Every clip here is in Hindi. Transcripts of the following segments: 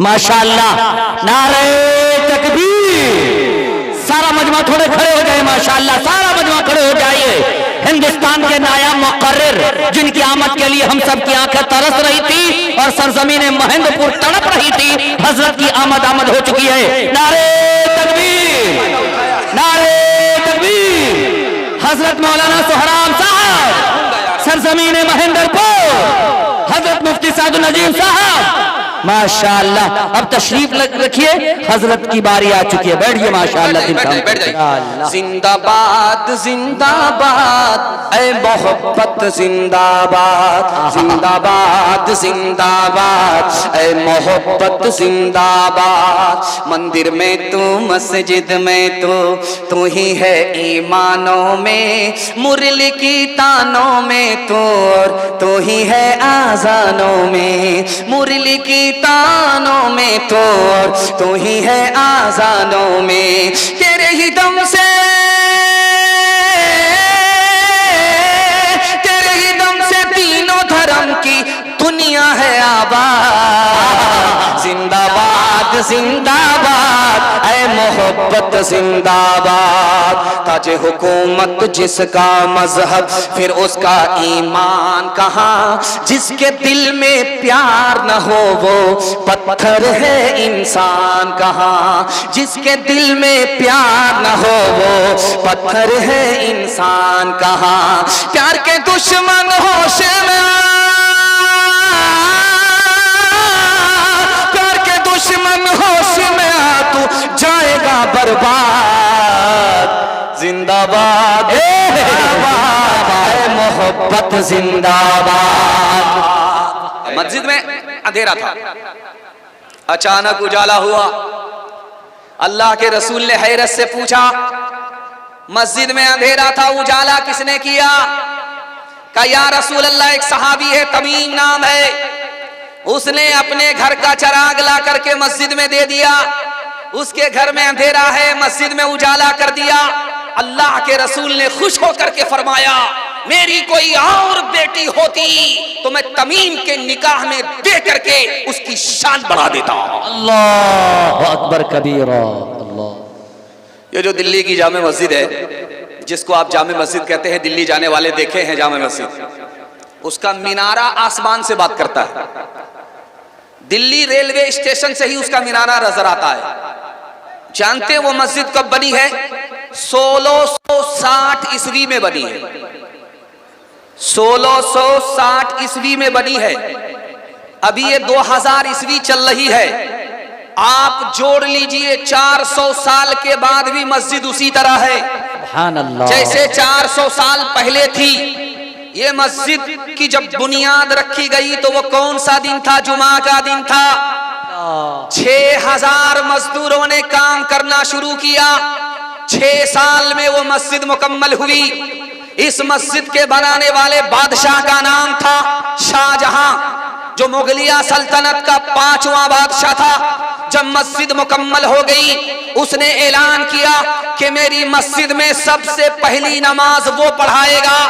माशाअल्लाह, नारे तकबीर। सारा मजमा थोड़े खड़े हो जाए, माशाअल्लाह, सारा मजमा खड़े हो जाइए। हिंदुस्तान के नायाब मुकर्रिर जिनकी आमद के लिए हम सब की आंखें तरस रही थी और सरजमीन महेंद्रपुर तड़प रही थी, हजरत की आमद हो चुकी है। नारे तकबीर, नारे तकबीर। हजरत मौलाना सोहराब साहब, सरजमीन महेंद्रपुर, हजरत मुफ्ती सादुल नजीम साहब, माशाअल्लाह। अब तशरीफ रखिए, हजरत की बारी आ चुकी है। बैठिए माशाअल्लाह। जिंदाबाद जिंदाबाद ऐ मोहब्बत जिंदाबाद, जिंदाबाद जिंदाबाद ऐ मोहब्बत जिंदाबाद। मंदिर में तू, मस्जिद में तू ही है ईमानों में, मुरली की तानों में तू ही है आजानों में, मुरली की तानों में तू ही है आजानों में। तेरे ही दम से, तेरे ही दम से तीनों धर्म की दुनिया है आबाद। जिंदाबाद जिंदाबाद ऐ मोहब्बत जिंदाबाद। ताजे हुकूमत जिसका मजहब फिर उसका ईमान कहाँ, जिसके दिल में प्यार न हो वो पत्थर है इंसान कहाँ, जिसके दिल में प्यार न हो वो पत्थर है इंसान कहाँ। प्यार के दुश्मन होश में, प्यार के दुश्मन होश में आ तू जाएगा बर्बाद। जिंदाबाद मोहब्बत जिंदाबाद। मस्जिद में अंधेरा था, अचानक उजाला हुआ। अल्लाह के रसूल ने हैरत से पूछा, मस्जिद में अंधेरा था, उजाला किसने किया? कहा या रसूल अल्लाह, एक सहाबी है, तमीम नाम है, उसने अपने घर का चिराग ला करके मस्जिद में दे दिया। उसके घर में अंधेरा है, मस्जिद में उजाला कर दिया। अल्लाह के रसूल ने खुश होकर के फरमाया, मेरी कोई और बेटी होती तो मैं तमीम के निकाह में दे करके उसकी शान बढ़ा देता। अल्लाह अकबर कबीरा। अल्लाह। ये जो दिल्ली की जामे मस्जिद है, जिसको आप जामे मस्जिद कहते हैं, दिल्ली जाने वाले देखे हैं जामे मस्जिद, उसका मीनारा आसमान से बात करता है। दिल्ली रेलवे स्टेशन से ही उसका मीनारा नजर आता है। जानते हैं वो मस्जिद कब बनी है? 1660 ईस्वी में बनी है। 1660 ईस्वी में बनी है। अभी ये 2000 ईस्वी चल रही है। आप जोड़ लीजिए, 400 साल के बाद भी मस्जिद उसी तरह है जैसे 400 साल पहले थी। ये मस्जिद की जब बुनियाद रखी गई तो वो कौन सा दिन था? जुमा का दिन था। 6000 मजदूरों ने काम करना शुरू किया। 6 साल में वो मस्जिद मुकम्मल हुई। इस मस्जिद के बनाने वाले बादशाह का नाम था शाहजहां, जो मुगलिया सल्तनत का 5वां बादशाह था। जब मस्जिद मुकम्मल हो गई, उसने ऐलान किया कि मेरी मस्जिद में सबसे पहली नमाज वो पढ़ाएगा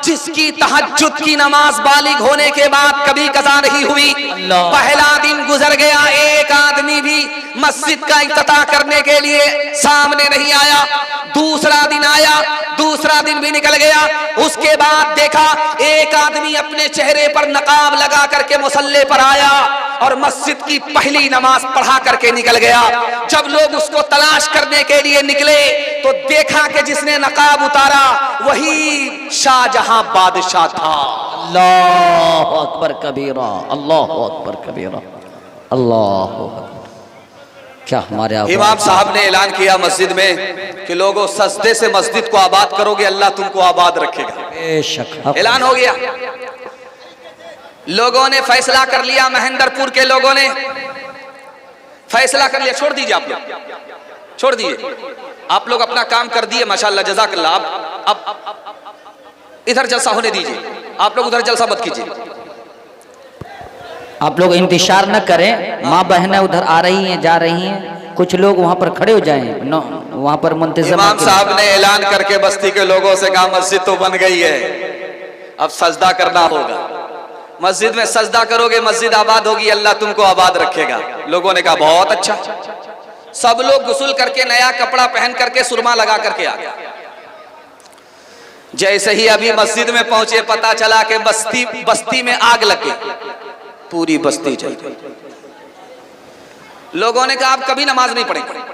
जिसकी तहज्जुद की नमाज बालिग होने के बाद कभी कज़ा नहीं हुई। पहला दिन गुजर गया, एक आदमी भी मस्जिद का इफ्तिताह करने के लिए सामने नहीं आया। दूसरा दिन आया, दूसरा दिन भी निकल गया। उसके बाद देखा एक आदमी अपने चेहरे पर नकाब लगा करके मुसल्ले पर आया और मस्जिद की पहली नमाज पढ़ा करके निकल गया। जब लोग उसको तलाश करने के लिए निकले तो देखा कि जिसने नकाब उतारा वही शाहजहां बादशाह था। अल्लाह अकबर कबीरा, अल्लाह अकबर कबीरा, अल्लाह। क्या हमारे इमाम साहब ने ऐलान किया मस्जिद में कि लोगों सजदे से मस्जिद को आबाद करोगे, अल्लाह तुमको आबाद रखेगा। बेशक ऐलान हो गया। लोगों ने फैसला कर लिया, महेंद्रपुर के लोगों ने फैसला कर लिया। छोड़ दीजिए, आप लोग छोड़ दिए, आप लोग अपना काम कर दिए, माशाल्लाह, जज़ाकल्लाह। अब इधर जलसा होने दीजिए, आप लोग उधर जलसा मत कीजिए। आप लोग इंतजार न करें, माँ बहनें उधर आ रही हैं, जा रही हैं, कुछ लोग वहाँ पर खड़े हो जाएं, वहाँ पर मुंतज़िम। इमाम साहब ने ऐलान करके बस्ती के लोगों से कहा मस्जिद तो बन गई है, अब सजदा करना होगा। मस्जिद में सजदा करोगे मस्जिद आबाद होगी, अल्लाह तुमको आबाद रखेगा। लोगों ने कहा बहुत अच्छा। सब लोग गुस्ल करके नया कपड़ा पहन करके सुरमा लगा करके आ गया। जैसे ही अभी मस्जिद में पहुंचे पता चला कि बस्ती में आग लग गई, पूरी बस्ती जल गई। लोगों ने कहा आप कभी नमाज नहीं पढ़ेंगे।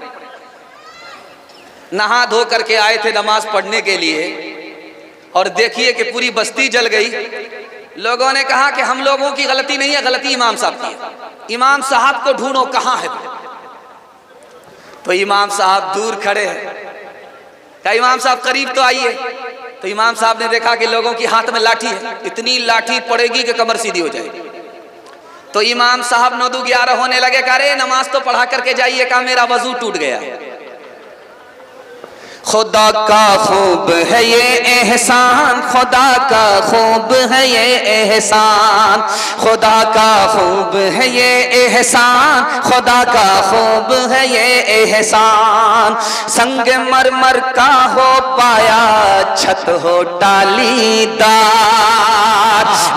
नहा धो करके आए थे नमाज पढ़ने के लिए और देखिए कि पूरी बस्ती जल गई। लोगों ने कहा कि हम लोगों की गलती नहीं है, गलती इमाम साहब की है। इमाम साहब को ढूंढो कहां है। तो इमाम साहब दूर खड़े हैं। कहा इमाम साहब करीब तो आइए। तो इमाम साहब ने देखा कि लोगों की हाथ में लाठी है, इतनी लाठी पड़ेगी कि कमर सीधी हो जाएगी। तो इमाम साहब 9-11 होने लगे। कहा अरे नमाज तो पढ़ा करके जाइए। कहा मेरा वजू टूट गया। खुदा का खूब है ये एहसान, खुदा का खूब है ये एहसान, खुदा का खूब है ये एहसान, खुदा का खूब है ये एहसान। संग मरमर का हो पाया छत हो टालीदार,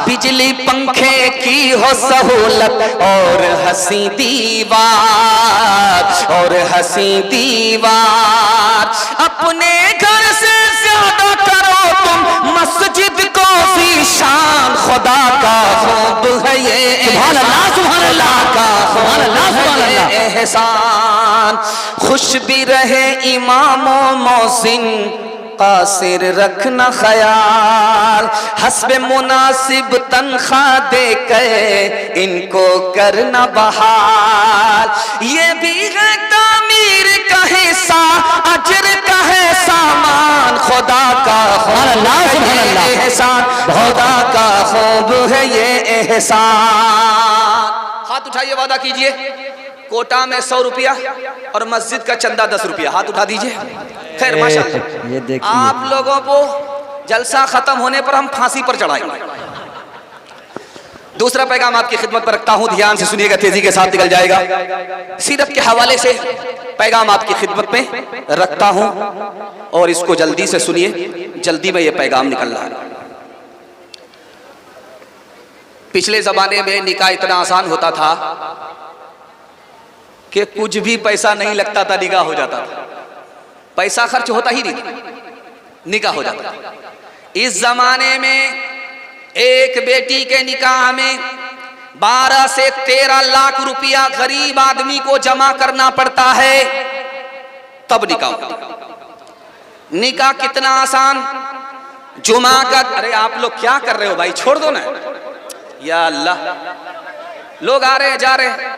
बिजली पंखे की हो सहूलत और हंसी दीवार, और हंसी दीवार। अपने घर से ज्यादा करो तुम मस्जिद को भी शान, खुदा का खूब है ये सुभान अल्लाह का खूब है ये एहसान। खुश भी रहे इमामो मौसिन कासिर रखना ख्याल, हस्बे मुनासिब तनख्वाह दे कर इनको करना बहाल। ये भी है तामीर का हिस्सा, अजर का है सामान, खुदा का खूब है ये एहसान, खुदा का खूब है ये एहसान। हाथ उठाइए, वादा कीजिए कोटा में 100 रुपया और मस्जिद का चंदा 10 रुपया। हाथ उठा दीजिए। खैर माशाअल्लाह, ये देखिए आप लोगों को जलसा खत्म होने पर हम फांसी पर चढ़ाएंगे। दूसरा पैगाम आपकी खिदमत पर रखता हूं, ध्यान से सुनिएगा, तेजी के साथ निकल जाएगा। सीरत के हवाले से पैगाम आपकी खिदमत में रखता हूं और इसको जल्दी से सुनिए, जल्दी में यह पैगाम निकल रहा है। पिछले जमाने में निकाह इतना आसान होता था कि कुछ भी पैसा नहीं लगता था, निकाह हो जाता था। पैसा खर्च होता ही नहीं, निकाह हो जाता था। इस जमाने में एक बेटी के निकाह में 12 से 13 लाख रुपया गरीब आदमी को जमा करना पड़ता है, तब निकाह होता। निकाह कितना आसान, जुमा का। अरे आप लोग क्या कर रहे हो भाई, छोड़ दो ना। या अल्लाह, लोग आ रहे हैं जा रहे हैं।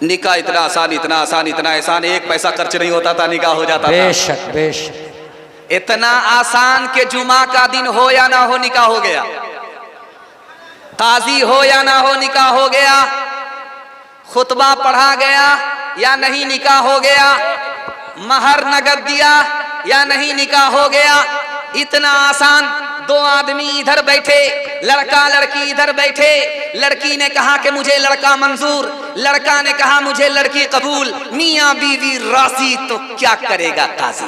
निकाह इतना आसान, इतना आसान, इतना आसान, एक पैसा खर्च नहीं होता था, निकाह हो जाता था। बेशक बेशक। इतना आसान के जुमा का दिन हो या ना हो निकाह हो गया, काजी हो या ना हो निकाह हो गया, खुतबा पढ़ा गया या नहीं निकाह हो गया, महर नगद दिया या नहीं निकाह हो गया। इतना आसान। 2 आदमी इधर बैठे, लड़का लड़की इधर बैठे, लड़की ने कहा कि मुझे लड़का मंजूर, लड़का ने कहा मुझे लड़की कबूल, मियां बीवी राजी, तो क्या करेगा काजी,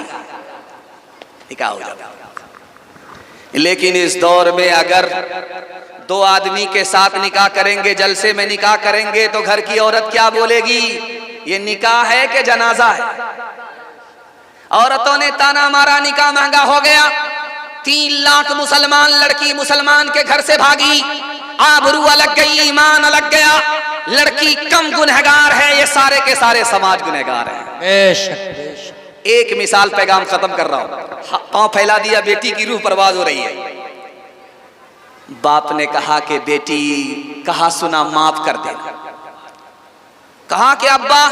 निकाह हो जाएगा। लेकिन इस दौर में अगर 2 आदमी के साथ निकाह करेंगे, जलसे में निकाह करेंगे, तो घर की औरत क्या बोलेगी, ये निकाह है कि जनाजा है। औरतों ने ताना मारा, निकाह महंगा हो गया। 3 लाख मुसलमान लड़की मुसलमान के घर से भागी, आबरू अलग गई, ईमान अलग गया। लड़की कम गुनहगार है, ये सारे के सारे समाज गुनहगार है। बेशक बेशक। एक मिसाल, पैगाम खत्म कर रहा हूं। पांव फैला दिया, बेटी की रूह परवाज हो रही है। बाप ने कहा कि बेटी, कहा सुना माफ कर देना। कहा कि अब्बा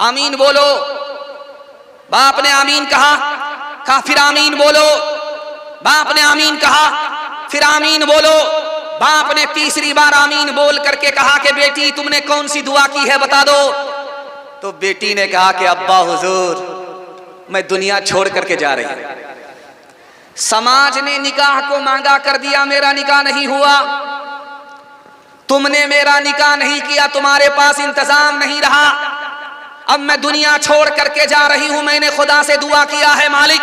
आमीन बोलो। बाप ने आमीन कहा, फिर आमीन बोलो। बाप ने आमीन कहा, फिर आमीन बोलो। बाप ने तीसरी बार आमीन बोल करके कहा कि बेटी तुमने कौन सी दुआ की है बता दो। तो बेटी ने कहा कि अब्बा हुजूर, मैं दुनिया छोड़ करके जा रही हूं। समाज ने निकाह को महंगा कर दिया, मेरा निकाह नहीं हुआ। तुमने मेरा निकाह नहीं किया, तुम्हारे पास इंतजाम नहीं रहा। अब मैं दुनिया छोड़ करके जा रही हूं, मैंने खुदा से दुआ किया है, मालिक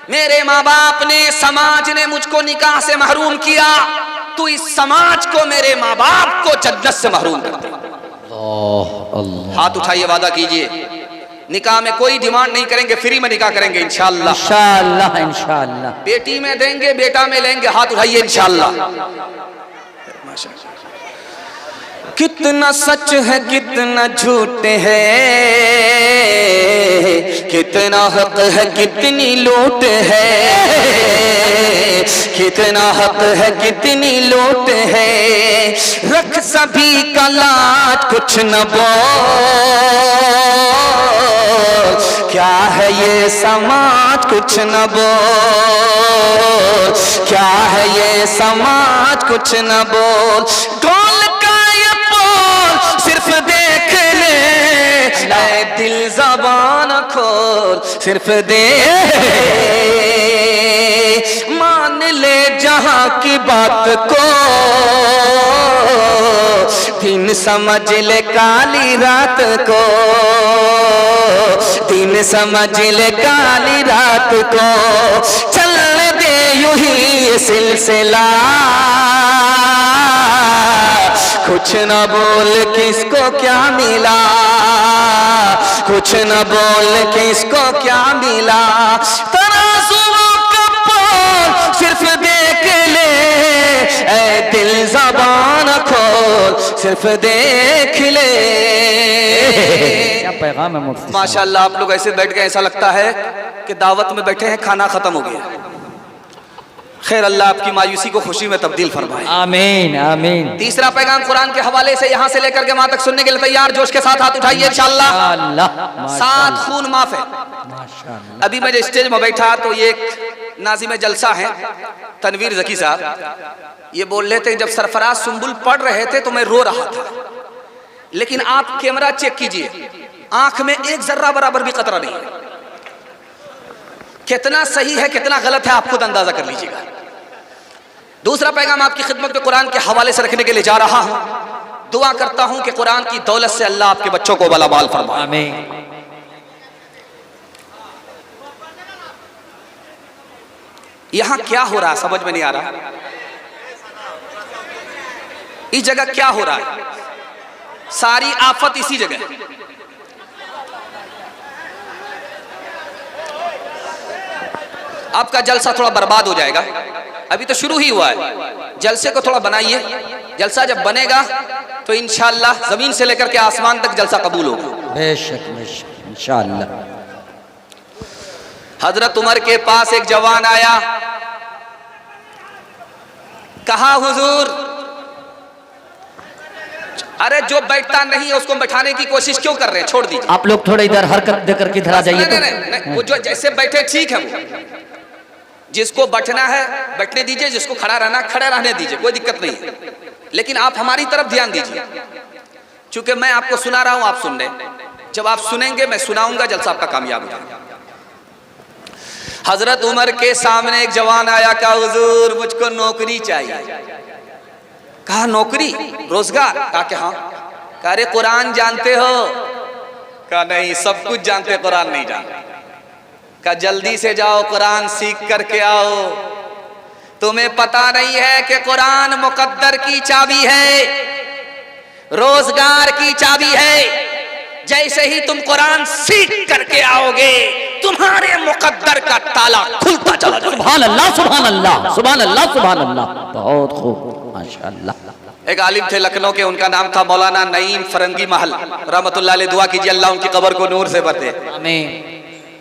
मेरे माँ बाप ने, समाज ने मुझको निकाह से महरूम किया, तू इस समाज को, मेरे माँ बाप को जन्नत से महरूम कर दे। हाथ उठाइए, वादा कीजिए निकाह में कोई डिमांड नहीं करेंगे, फ्री में निकाह करेंगे इंशाअल्लाह। इंशाअल्लाह इंशाअल्लाह। बेटी में देंगे, बेटा में लेंगे, हाथ उठाइए इंशाअल्लाह। कितना सच है कितना झूठ है, कितना हक है कितनी लूट है, कितना हक है कितनी लूट है, रख सभी का लाज कुछ न बोल, क्या है ये समाज कुछ न बोल, क्या है ये समाज कुछ न बोल, ढोल का ये बोल सिर्फ देख ले, ऐ दिल ज़बान खोल सिर्फ देख ले, मान ले जहां की बात को, दिन समझ ले काली रात को, दिन समझ ले काली रात को, चल दे यूं ही ये सिलसिला, कुछ न बोल किसको क्या मिला, कुछ न बोल किसको क्या मिला, तराजुओं का पोल सिर्फ देख ले, ऐ दिल ज़बान खोल सिर्फ देख ले। क्या पैगाम है मुफ्ती? माशाअल्लाह, आप लोग ऐसे बैठ गए, ऐसा लगता है कि दावत में बैठे हैं, खाना खत्म हो गया। खैर, अल्लाह आपकी मायूसी को खुशी में तब्दील फरमाए। आमीन आमीन। तीसरा पैगाम कुरान के हवाले से यहाँ से लेकर के वहां तक सुनने के लिए तैयार? जोश के साथ हाथ उठाइए इंशाअल्लाह। सात खून माफ है। अभी मैं स्टेज में बैठा तो ये एक नाज़िम जलसा है तनवीर ज़की साहब, ये बोल रहे थे जब सरफराज सुंबुल पढ़ रहे थे तो मैं रो रहा था, लेकिन आप कैमरा चेक कीजिए, आंख में एक जर्रा बराबर भी कतरा नहीं है। कितना सही है कितना गलत है आप खुद अंदाजा कर लीजिएगा। दूसरा पैगाम आपकी खिदमत में कुरान के हवाले से रखने के लिए जा रहा हूं। दुआ करता हूं कि कुरान की दौलत से अल्लाह आपके बच्चों को बलाबाल फरमाए। आमीन। यहां क्या हो रहा है समझ में नहीं आ रहा, इस जगह क्या हो रहा है, सारी आफत इसी जगह। आपका जलसा थोड़ा बर्बाद हो जाएगा, अभी तो शुरू ही हुआ है। जलसे को थोड़ा बनाइए, जलसा जब बनेगा तो इंशाअल्लाह जमीन से लेकर के आसमान तक जलसा कबूल होगा। बेशक बेशक इंशाअल्लाह। हजरत उमर के पास एक जवान आया, कहा हुजूर, अरे जो बैठता नहीं है उसको बैठाने की कोशिश क्यों कर रहे हैं, छोड़ दीजिए। आप लोग थोड़ा इधर हरकत देकर किधर आ जाइए। नहीं, वो जो जैसे बैठे ठीक है, वो जिसको बैठना है बैठने दीजिए, जिसको खड़ा रहना खड़े रहने दीजिए, कोई दिक्कत नहीं है, लेकिन आप हमारी तरफ ध्यान दीजिए। चूंकि मैं आपको सुना रहा हूं, आप सुन रहे, जब आप सुनेंगे मैं सुनाऊंगा, जलसा आपका कामयाब हो जाएगा। हजरत उमर के सामने एक जवान आया, कहा हुजूर मुझको नौकरी चाहिए। कहा नौकरी, रोजगार? कहा कि हाँ। कहा अरे कुरान जानते हो? कहा नहीं, सब कुछ जानते, कुरान नहीं जानते। कहा जल्दी से जाओ कुरान सीख करके आओ, तुम्हें पता नहीं है कि कुरान मुकद्दर की चाबी है, रोजगार की चाबी है। जैसे ही तुम कुरान सीख करके आओगे तुम्हारे मुकद्दर का ताला खुलता चला जाएगा। सुभान अल्लाह सुभान अल्लाह सुभान अल्लाह सुभान अल्लाह। बहुत खूब माशाअल्लाह। एक आलिम थे लखनऊ के, उनका नाम था मौलाना नईम फरंगी महल रहमतुल्लाह अलैह। दुआ कीजिए अल्लाह उनकी कब्र को नूर से भर दे। आमीन।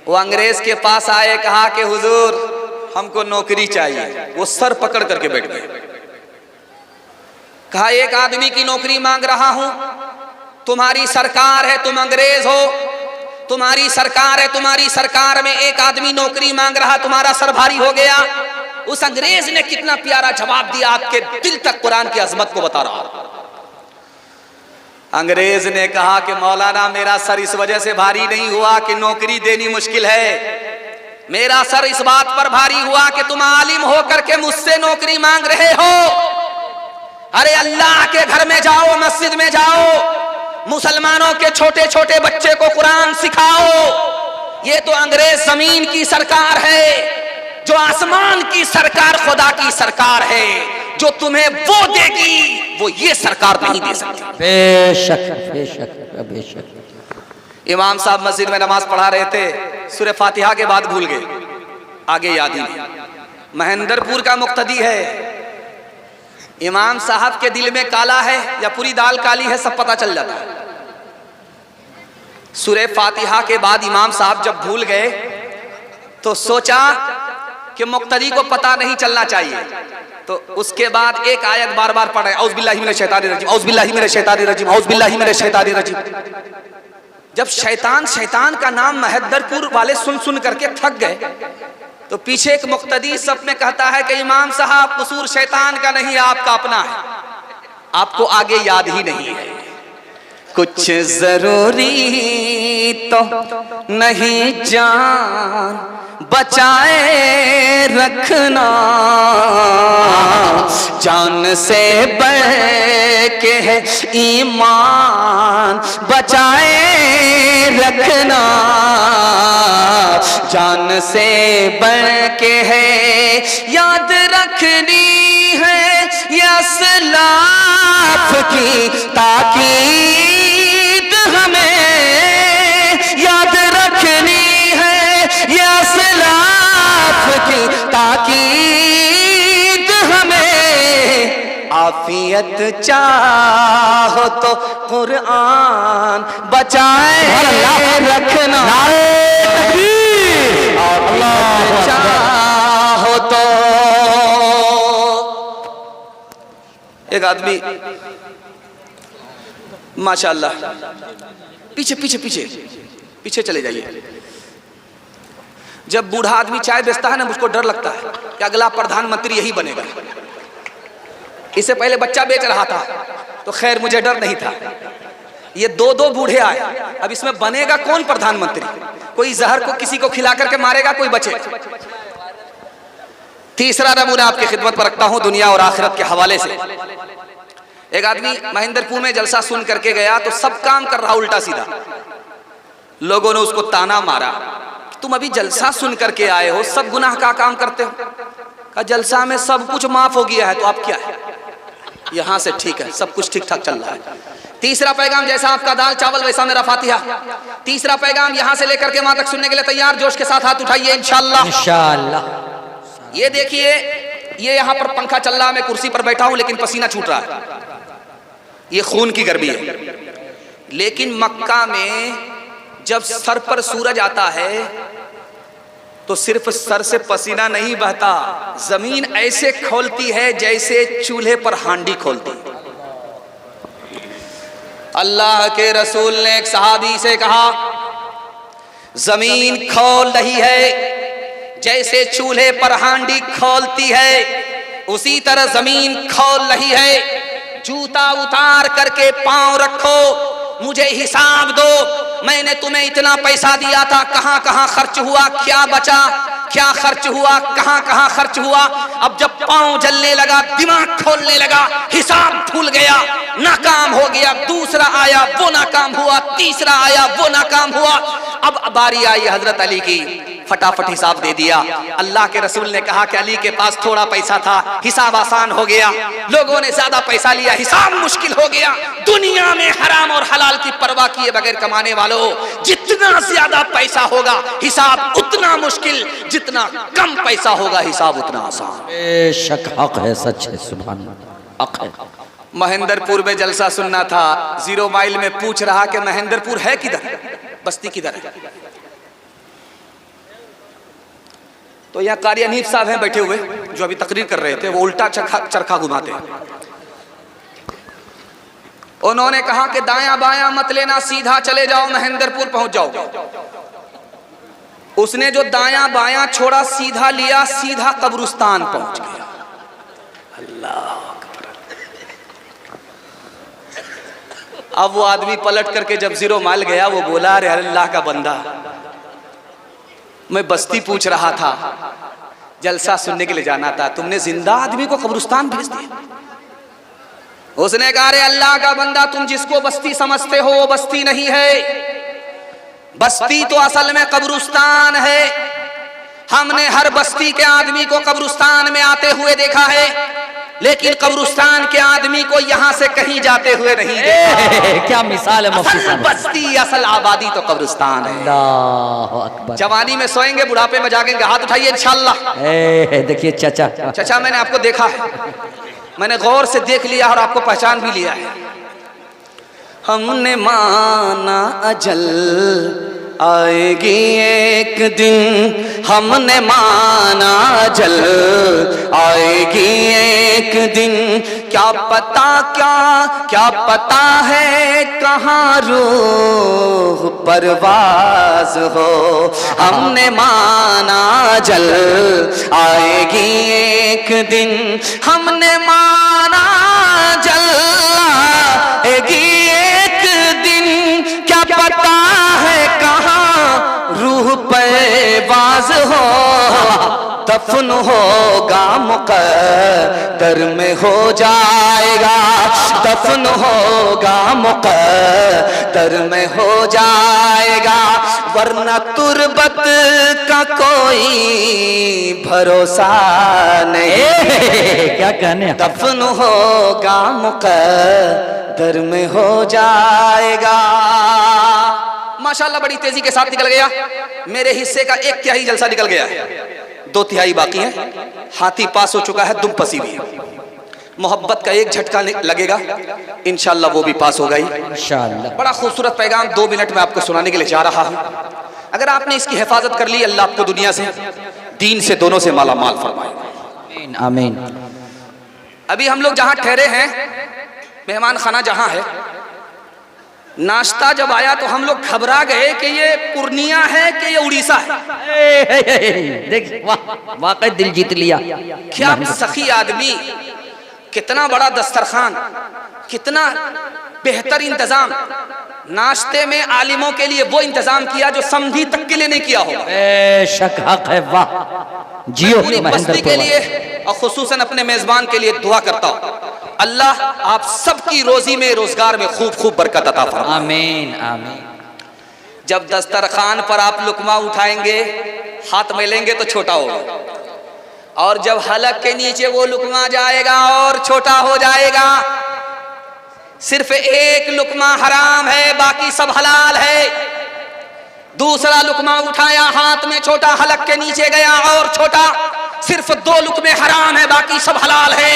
वो अंग्रेज के पास आए, कहा कि हुजूर हमको नौकरी चाहिए। वो सर पकड़ करके बैठ गए। कहा एक आदमी की नौकरी मांग रहा हूं, तुम्हारी सरकार है, तुम अंग्रेज हो, तुम्हारी सरकार है, तुम्हारी सरकार में एक आदमी नौकरी मांग रहा, तुम्हारा सर भारी हो गया। उस अंग्रेज ने कितना प्यारा जवाब दिया, आपके दिल तक कुरान की अजमत को बता रहा। अंग्रेज ने कहा कि मौलाना मेरा सर इस वजह से भारी नहीं हुआ कि नौकरी देनी मुश्किल है, मेरा सर इस बात पर भारी हुआ कि तुम आलिम होकर के मुझसे नौकरी मांग रहे हो। अरे अल्लाह के घर में जाओ, मस्जिद में जाओ, मुसलमानों के छोटे छोटे बच्चे को कुरान सिखाओ। ये तो अंग्रेज जमीन की सरकार है, जो आसमान की सरकार खुदा की सरकार है, जो तुम्हें वो देगी वो ये सरकार नहीं दे सकती। बेशक बेशक बेशक। इमाम साहब मस्जिद में नमाज पढ़ा रहे थे, सूरह फातिहा के बाद भूल गए, आगे याद ही नहीं। महेंद्रपुर का मुक्तदी है, इमाम साहब के दिल में काला है या पूरी दाल काली है सब पता चल जाता है। सूरह फातिहा के बाद इमाम साहब जब भूल गए तो सोचा कि मुक्तदी को पता नहीं चलना चाहिए, तो उसके बाद एक आयत बार बार पढ़ रहे, औज़ बिल्लाहि मिनश शैतानिर रजीम, औज़ बिल्लाहि मिनश शैतानिर रजीम, औज़ बिल्लाहि मिनश शैतानिर रजीम। जब शैतान का नाम महेंद्रपुर वाले सुन सुन करके थक गए तो पीछे एक मुक्तदी सब में कहता है कि इमाम साहब कसूर शैतान का नहीं आपका अपना है, आपको आगे याद ही नहीं है। कुछ जरूरी तो नहीं जान बचाए रखना, जान से बढ़ के है ईमान बचाए रखना, जान से बढ़ के है याद रखनी है यसलाफ की ताकीद, हमें याद रखनी है यसलाफ की ताकीद, हमें आफियत चाहो तो कुरान बचाए रखना, आफियत चाहो तो। एक आदमी माशाअल्लाह, पीछे पीछे पीछे पीछे चले जाइए। जब बूढ़ा आदमी चाय बेचता है ना, मुझको डर लगता है कि अगला प्रधानमंत्री यही बनेगा। इससे पहले बच्चा बेच रहा था तो खैर मुझे डर नहीं था, ये दो दो बूढ़े आए, अब इसमें बनेगा कौन प्रधानमंत्री? कोई जहर को किसी को खिला करके मारेगा, कोई बचे। तीसरा नमूना आपकी खिदमत पर रखता हूं दुनिया और आखिरत के हवाले से। एक आदमी महेंद्रपुर में जलसा सुन करके गया तो सब काम कर रहा उल्टा सीधा। लोगों ने उसको ताना मारा, तुम अभी जलसा सुन करके आए हो, सब गुनाह का काम करते हो। कहा जलसा में सब कुछ माफ हो गया है तो आप क्या है, यहां से ठीक है, सब कुछ ठीक ठाक चल रहा है। तीसरा पैगाम, जैसा आपका दाल चावल वैसा मेरा फातिहा। तीसरा पैगाम यहां से लेकर के वहां तक सुनने के लिए तैयार? जोश के साथ हाथ उठाइए इंशाअल्लाह। इंशाअल्लाह। ये देखिए, ये यहां पर पंखा चल रहा है, मैं कुर्सी पर बैठा हूं लेकिन पसीना छूट रहा है, ये खून की गर्मी है। लेकिन मक्का में जब सर पर सूरज आता है तो सिर्फ सर से पसीना नहीं बहता, जमीन ऐसे खोलती है जैसे चूल्हे पर हांडी खोलती। अल्लाह के रसूल ने एक सहाबी से कहा, जमीन खोल रही है जैसे चूल्हे पर हांडी खोलती है, उसी तरह जमीन खोल रही है। जूता उतार करके पांव रखो, मुझे हिसाब दो, मैंने तुम्हें इतना पैसा दिया था, कहां कहां खर्च हुआ, क्या बचा, क्या खर्च हुआ, कहां कहां खर्च हुआ। अब जब पांव जलने लगा, दिमाग खोलने लगा, हिसाब भूल गया, नाकाम हो गया। दूसरा आया वो नाकाम हुआ, तीसरा आया वो नाकाम हुआ। अब बारी आई हजरत अली की, फटाफट हिसाब दे दिया। अल्लाह के रसूल ने कहा कि अली के पास थोड़ा पैसा था, हिसाब आसान हो गया। लोगों ने ज्यादा पैसा लिया, हिसाब मुश्किल हो गया। दुनिया में हराम और हलाल की परवाह किए बगैर कमाने वालों, जितना ज्यादा पैसा होगा हिसाब उतना मुश्किल, जितना कम पैसा होगा हिसाब उतना आसान। बेशक हक है, सच है, सुभान हक है। महेंद्रपुर में जलसा सुनना था, 0 माइल में पूछ रहा कि महेंद्रपुर है किधर, बस्ती किधर है। तो यहाँ कारी अनीफ साहब हैं बैठे हुए जो अभी तकरीर कर रहे थे, वो उल्टा चरखा घुमाते हैं। उन्होंने कहा कि दायां बायां मत लेना, सीधा चले जाओ, महेंद्रपुर पहुंच जाओगे। उसने जो दायां बायां छोड़ा, सीधा लिया, सीधा कब्रिस्तान पहुंच गया। अल्लाह। अब वो आदमी पलट करके जब 0 माइल गया, वो बोला, अरे अल्लाह का बंदा, मैं बस्ती पूछ रहा था, जलसा सुनने के लिए जाना था, तुमने जिंदा आदमी को कब्रिस्तान भेज दिया। उसने कहा रे अल्लाह का बंदा, तुम जिसको बस्ती समझते हो वो बस्ती नहीं है, बस्ती तो असल में कब्रिस्तान है। हमने हर बस्ती के आदमी को कब्रिस्तान में आते हुए देखा है, लेकिन कब्रिस्तान के आदमी को यहाँ से कहीं जाते हुए नहीं देखा। क्या मिसाल है मुफ्ती असल साहब। बस्ती, असल आबादी तो कब्रिस्तान है। अल्लाह अकबर। जवानी में सोएंगे, बुढ़ापे में जागेंगे। हाथ उठाइए इंशाअल्लाह। देखिए चाचा, चाचा मैंने आपको देखा है, मैंने गौर से देख लिया और आपको पहचान भी लिया है। हमने माना अजल आएगी एक दिन, हमने माना अजल आएगी एक दिन, क्या पता क्या पता है कहाँ रूह परवाज हो। हमने माना अजल आएगी एक दिन, हमने माना अजल आएगी एक दिन, क्या पता है कहाँ रूह परवाज हो। दफन होगा मुक़द्दर में हो जाएगा, दफन होगा मुक़द्दर में हो जाएगा, वरना तुरबत का कोई भरोसा नहीं। क्या कहने। दफन होगा मुक़द्दर में हो जाएगा। माशाल्लाह बड़ी तेजी के साथ निकल गया। मेरे हिस्से का 1/3 जलसा निकल गया है, 2/3 बाकी है। हाथी पास हो चुका है, दुम पसी भी है। मोहब्बत का एक झटका लगेगा, इंशाल्लाह वो भी पास होगा ही इंशाल्लाह। बड़ा खूबसूरत पैगाम 2 मिनट में आपको सुनाने के लिए जा रहा हूं। अगर आपने इसकी हिफाजत कर ली, अल्लाह आपको दुनिया से, दीन से, दोनों से माला माल फरमाएगा। आमीन। अभी हम लोग जहां ठहरे हैं, मेहमान खाना जहां है, नाश्ता जब आया तो हम लोग घबरा गए कि ये पूर्णिया है कि ये उड़ीसा है। देख वाकई दिल जीत लिया। क्या सखी आदमी, कितना बड़ा दस्तरखान, कितना बेहतर इंतजाम। नाश्ते में आलिमों के लिए वो इंतजाम किया जो समधी तक के लिए नहीं किया होगा। बेशक हक है। वाह जियो पूरी बस्ती के लिए और खुसूसन अपने मेजबान के लिए दुआ करता हूँ, अल्लाह आप सबकी रोजी में, रोजगार में खूब खूब बरकत अता फरमाए। आमीन आमीन। जब दस्तरखान पर आप लुकमा उठाएंगे, हाथ में लेंगे तो छोटा होगा, और जब हलक के नीचे वो लुकमा जाएगा और छोटा हो जाएगा। सिर्फ एक लुकमा हराम है, बाकी सब हलाल है। दूसरा लुकमा उठाया, हाथ में छोटा, हलक के नीचे गया और छोटा। सिर्फ 2 लुकमे हराम है, बाकी सब हलाल है।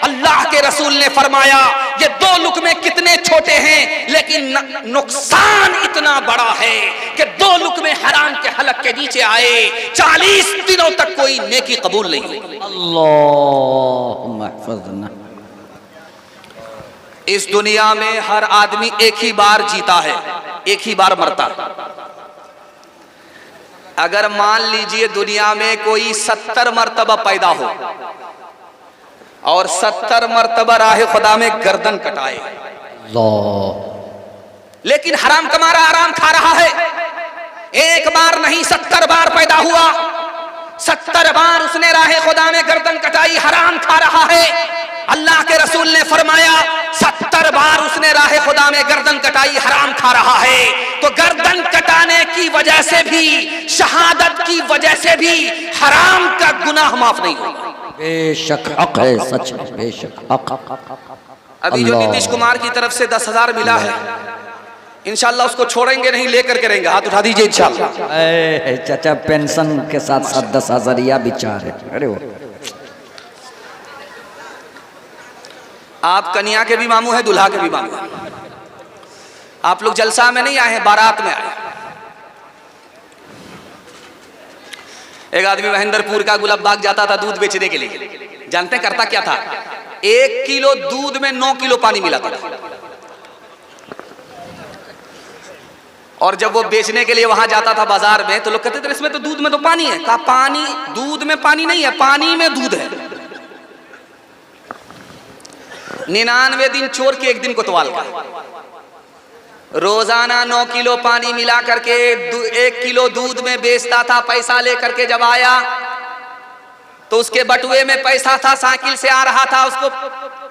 अल्लाह के रसूल ने फरमाया ये 2 लुकमे कितने छोटे हैं, लेकिन नुकसान इतना बड़ा है कि 2 लुकमे हराम के हलक के नीचे आए, 40 दिनों तक कोई नेकी कबूल नहीं हुई। अल्लाहुम्मा हफ़्ज़ना। इस दुनिया में हर आदमी एक ही बार जीता है, एक ही बार मरता है। अगर मान लीजिए दुनिया में कोई 70 मर्तबा पैदा हो और 70 मर्तबा राह खुदा में गर्दन कटाए, लेकिन हराम कमा रहा, हराम खा रहा है। एक बार नहीं 70 बार पैदा हुआ, 70 बार उसने राह खुदा में गर्दन कटाई, हराम खा रहा है। अल्लाह के रसूल ने फरमाया 70 बार उसने राह खुदा में गर्दन कटाई, हराम खा रहा है। तो गर्दन कटाने की वजह से भी, शहादत की वजह से भी हराम का गुनाह माफ नहीं होगा। बेशक हक है, सच है, बेशक हक। अभी जो नीतीश कुमार की तरफ से 10,000 मिला है, इंशाल्लाह उसको छोड़ेंगे नहीं, लेकर के रहेंगे। हाथ उठा दीजिए इंशाल्लाह। चाचा पेंशन के साथ साथ 10,000 विचार है। अरे वो आप कन्या के भी मामू है, दुल्हा के भी मामू है। आप लोग जलसा में नहीं आए हैं, बारात में आए। एक आदमी महेंद्रपुर का गुलाबबाग जाता था दूध बेचने के लिए। जानते हैं करता क्या था? 1 किलो दूध में 9 किलो पानी मिलाता था। और जब वो बेचने के लिए वहां जाता था बाजार में, तो लोग कहते थे इसमें तो दूध में तो पानी है। कहा पानी, दूध में पानी नहीं है, पानी में दूध है। 99 दिन चोर के 1 दिन कोतवाल का। रोजाना 9 किलो पानी मिला करके 1 किलो दूध में बेचता था। पैसा लेकर के जब आया तो उसके बटुए में पैसा था, साइकिल से आ रहा था, उसको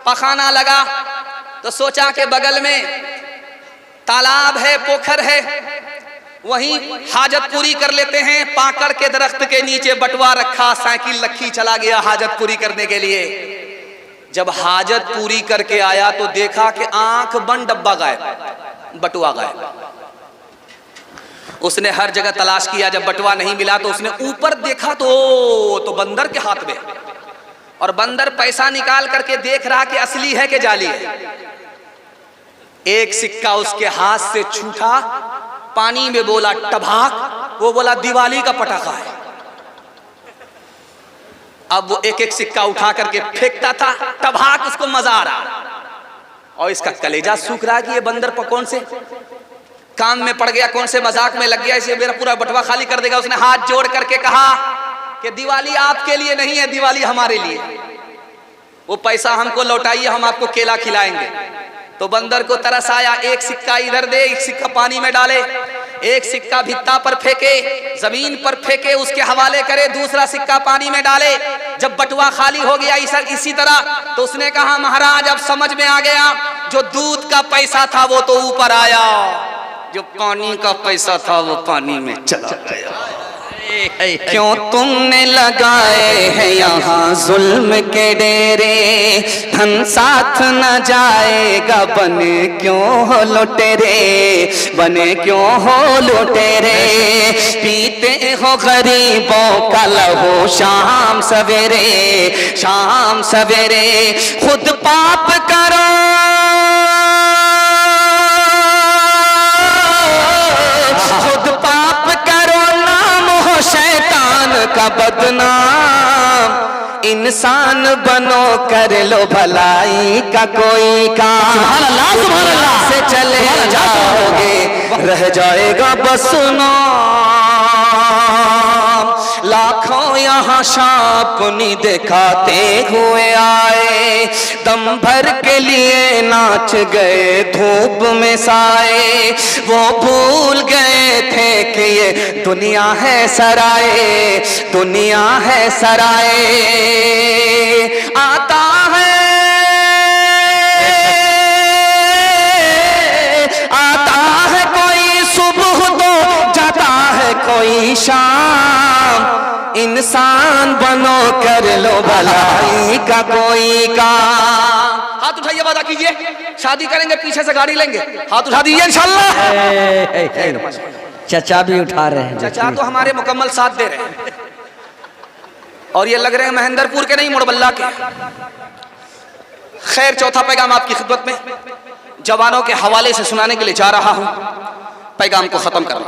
पखाना लगा। तो सोचा कि बगल में तालाब है, पोखर है, वहीं हाजत पूरी कर लेते हैं। पाकड़ के दरख्त के नीचे बटुआ रखा, साइकिल रखी, चला गया हाजत पूरी करने के लिए। जब हाजत पूरी करके आया तो देखा कि आंख बंद, डब्बा गायब, बटुआ गायब। उसने हर जगह तलाश किया, जब बटुआ नहीं मिला तो उसने ऊपर देखा तो बंदर के हाथ में, और बंदर पैसा निकाल करके देख रहा कि असली है कि जाली है। एक सिक्का उसके हाथ से छूटा, पानी में बोला टभाक, वो बोला दिवाली का पटाखा है। अब वो एक एक सिक्का उठा करके फेंकता था, टभाक, उसको मजा आ रहा, और इसका कलेजा सूख रहा कि ये बंदर कौन से काम में पड़ गया, कौन से मजाक में लग गया, इसे मेरा पूरा बटुआ खाली कर देगा। उसने हाथ जोड़ करके कहा कि दिवाली आपके लिए नहीं है, दिवाली हमारे लिए, वो पैसा हमको लौटाइए, हम आपको केला खिलाएंगे। तो बंदर को तरस आया, एक सिक्का इधर दे, एक सिक्का पानी में डाले, एक सिक्का भित्ता पर फेंके, जमीन पर फेंके, उसके हवाले करे, दूसरा सिक्का पानी में डाले। जब बटुआ खाली हो गया इसी तरह, तो उसने कहा महाराज अब समझ में आ गया, जो दूध का पैसा था वो तो ऊपर आया, जो पानी का पैसा था वो पानी में चला गया। क्यों तुमने लगाए हैं यहाँ जुल्म के डेरे, धन साथ न जाएगा, बने क्यों हो लुटेरे, बने क्यों हो लुटेरे। पीते हो गरीबों का लहू शाम सवेरे, शाम सवेरे। खुद पाप करो, खुद पाप करो, नाम हो शैतान का बदनाम। इंसान बनो, कर लो भलाई का कोई काम, सुभान अल्लाह, सुभान अल्लाह से चले जाओगे, रह जाएगा बस नाम। लाखों यहाँ शापनी दिखाते हुए आए, दम भर के लिए नाच गए धूप में साए। वो भूल गए थे कि ये दुनिया है सराय, दुनिया है सराय। आता है, आता है कोई सुबह तो जाता है कोई शाम। इंसान बनो, कर लो भलाई का कोई काम। हाथ उठाइए, वादा कीजिए, शादी करेंगे, पीछे से गाड़ी लेंगे, हाथ उठा दीजिए इंशाल्लाह। चचा भी उठा रहे हैं, चचा तो हमारे मुकम्मल साथ दे रहे हैं, और ये लग रहे हैं महेंद्रपुर के नहीं, मुड़बल्ला के। खैर, चौथा पैगाम आपकी खिदमत में जवानों के हवाले से सुनाने के लिए जा रहा हूं, पैगाम को खत्म करना।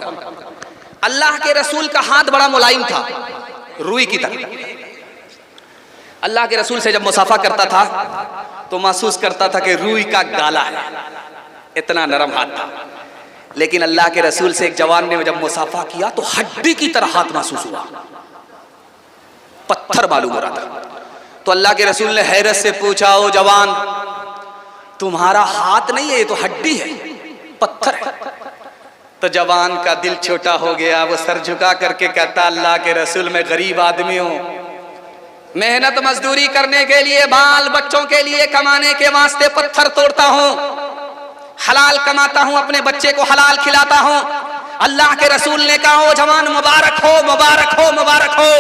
अल्लाह के रसूल का हाथ बड़ा मुलायम था, रुई की तरह। अल्लाह के रसूल से जब मुसाफा करता था तो महसूस करता था कि रुई का गाला है, इतना नरम हाथ था। लेकिन अल्लाह के रसूल से एक जवान ने जब मुसाफा किया तो हड्डी की तरह हाथ महसूस हुआ, पत्थर मालूम हो रहा था। तो अल्लाह के रसूल ने हैरत से पूछा, ओ जवान, तुम्हारा हाथ नहीं है, ये तो हड्डी है, पत्थर है। तो जवान का दिल छोटा हो गया, वो सर झुका करके कहता, अल्लाह के रसूल, मैं गरीब आदमी हूं, मेहनत मजदूरी करने के लिए, बाल बच्चों के लिए कमाने के वास्ते पत्थर तोड़ता हूं, हलाल कमाता हूं, अपने बच्चे को हलाल खिलाता हूं। अल्लाह के रसूल ने कहा, ओ जवान, मुबारक हो, मुबारक हो, मुबारक हो,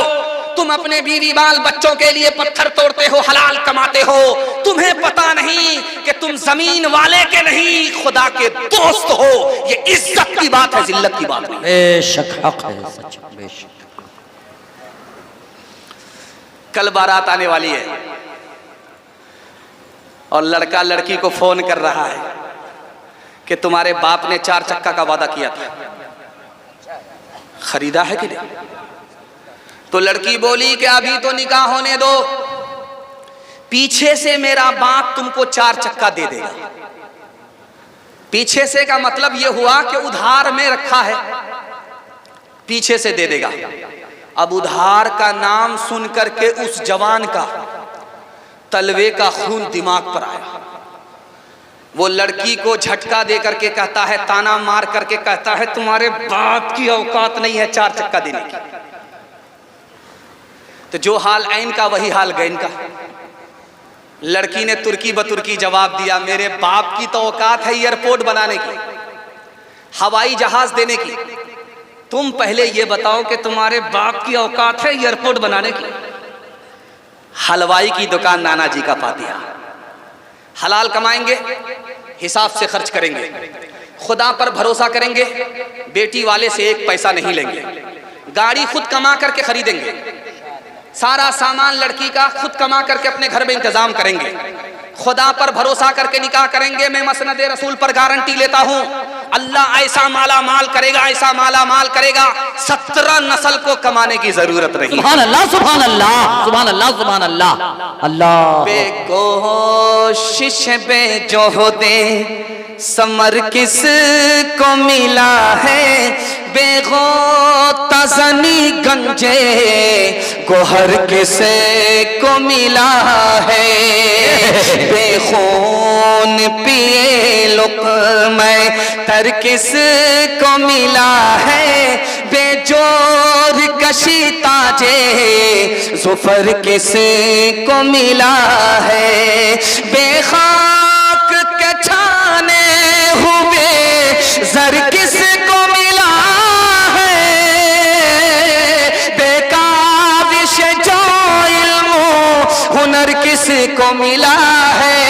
तुम अपने बीवी बाल बच्चों के लिए पत्थर तोड़ते हो, हलाल कमाते हो। तुम्हें पता नहीं कि तुम जमीन वाले के नहीं, खुदा के दोस्त हो। ये इज्जत की बात है, जिल्लत की बात नहीं। बेशक हक है, सच, बेशक। कल बारात आने वाली है और लड़का लड़की को फोन कर रहा है कि तुम्हारे बाप ने 4 चक्का का वादा किया था, खरीदा है कि नहीं? तो लड़की बोली कि अभी तो निकाह होने दो, पीछे से मेरा बाप तुमको 4 चक्का दे देगा। पीछे से का मतलब यह हुआ कि उधार में रखा है, पीछे से दे देगा। अब उधार का नाम सुन करके उस जवान का तलवे का खून दिमाग पर आया। वो लड़की को झटका दे करके कहता है, ताना मार करके कहता है, तुम्हारे बाप की औकात नहीं है 4 चक्का देने की। तो जो हाल ऐन का वही हाल गैन का। लड़की ने तुर्की बतुर्की जवाब दिया, मेरे बाप की तो औकात है एयरपोर्ट बनाने की, हवाई जहाज देने की, तुम पहले ये बताओ कि तुम्हारे बाप की औकात है एयरपोर्ट बनाने की। हलवाई की दुकान नाना जी का फातिहा। हलाल कमाएंगे, हिसाब से खर्च करेंगे, खुदा पर भरोसा करेंगे, बेटी वाले से एक पैसा नहीं लेंगे, गाड़ी खुद कमा करके खरीदेंगे, सारा सामान लड़की का खुद कमा करके अपने घर में इंतजाम करेंगे, खुदा पर भरोसा करके निकाह करेंगे। मैं मसनद रसूल पर गारंटी लेता हूँ, अल्लाह ऐसा माला माल करेगा, ऐसा माला माल करेगा, 17 नस्ल को कमाने की जरूरत नहीं। सुभान अल्लाह, सुभान अल्लाह, सुभान अल्लाह, सुभान अल्लाह। अल्लाह बेकोशिश बेजोहदे समर किस को मिला है, बेगोता ज़नी गंजे गोहर किस को मिला है, बेखून पिए लुक़्मे तर किस को मिला है, बेजोर कशी ताजे ज़ुफ़र किस को मिला है, बेखाक के छाने हुए ज़र किस को मिला है, बेकाविश जो इल्म हुनर किस को मिला है,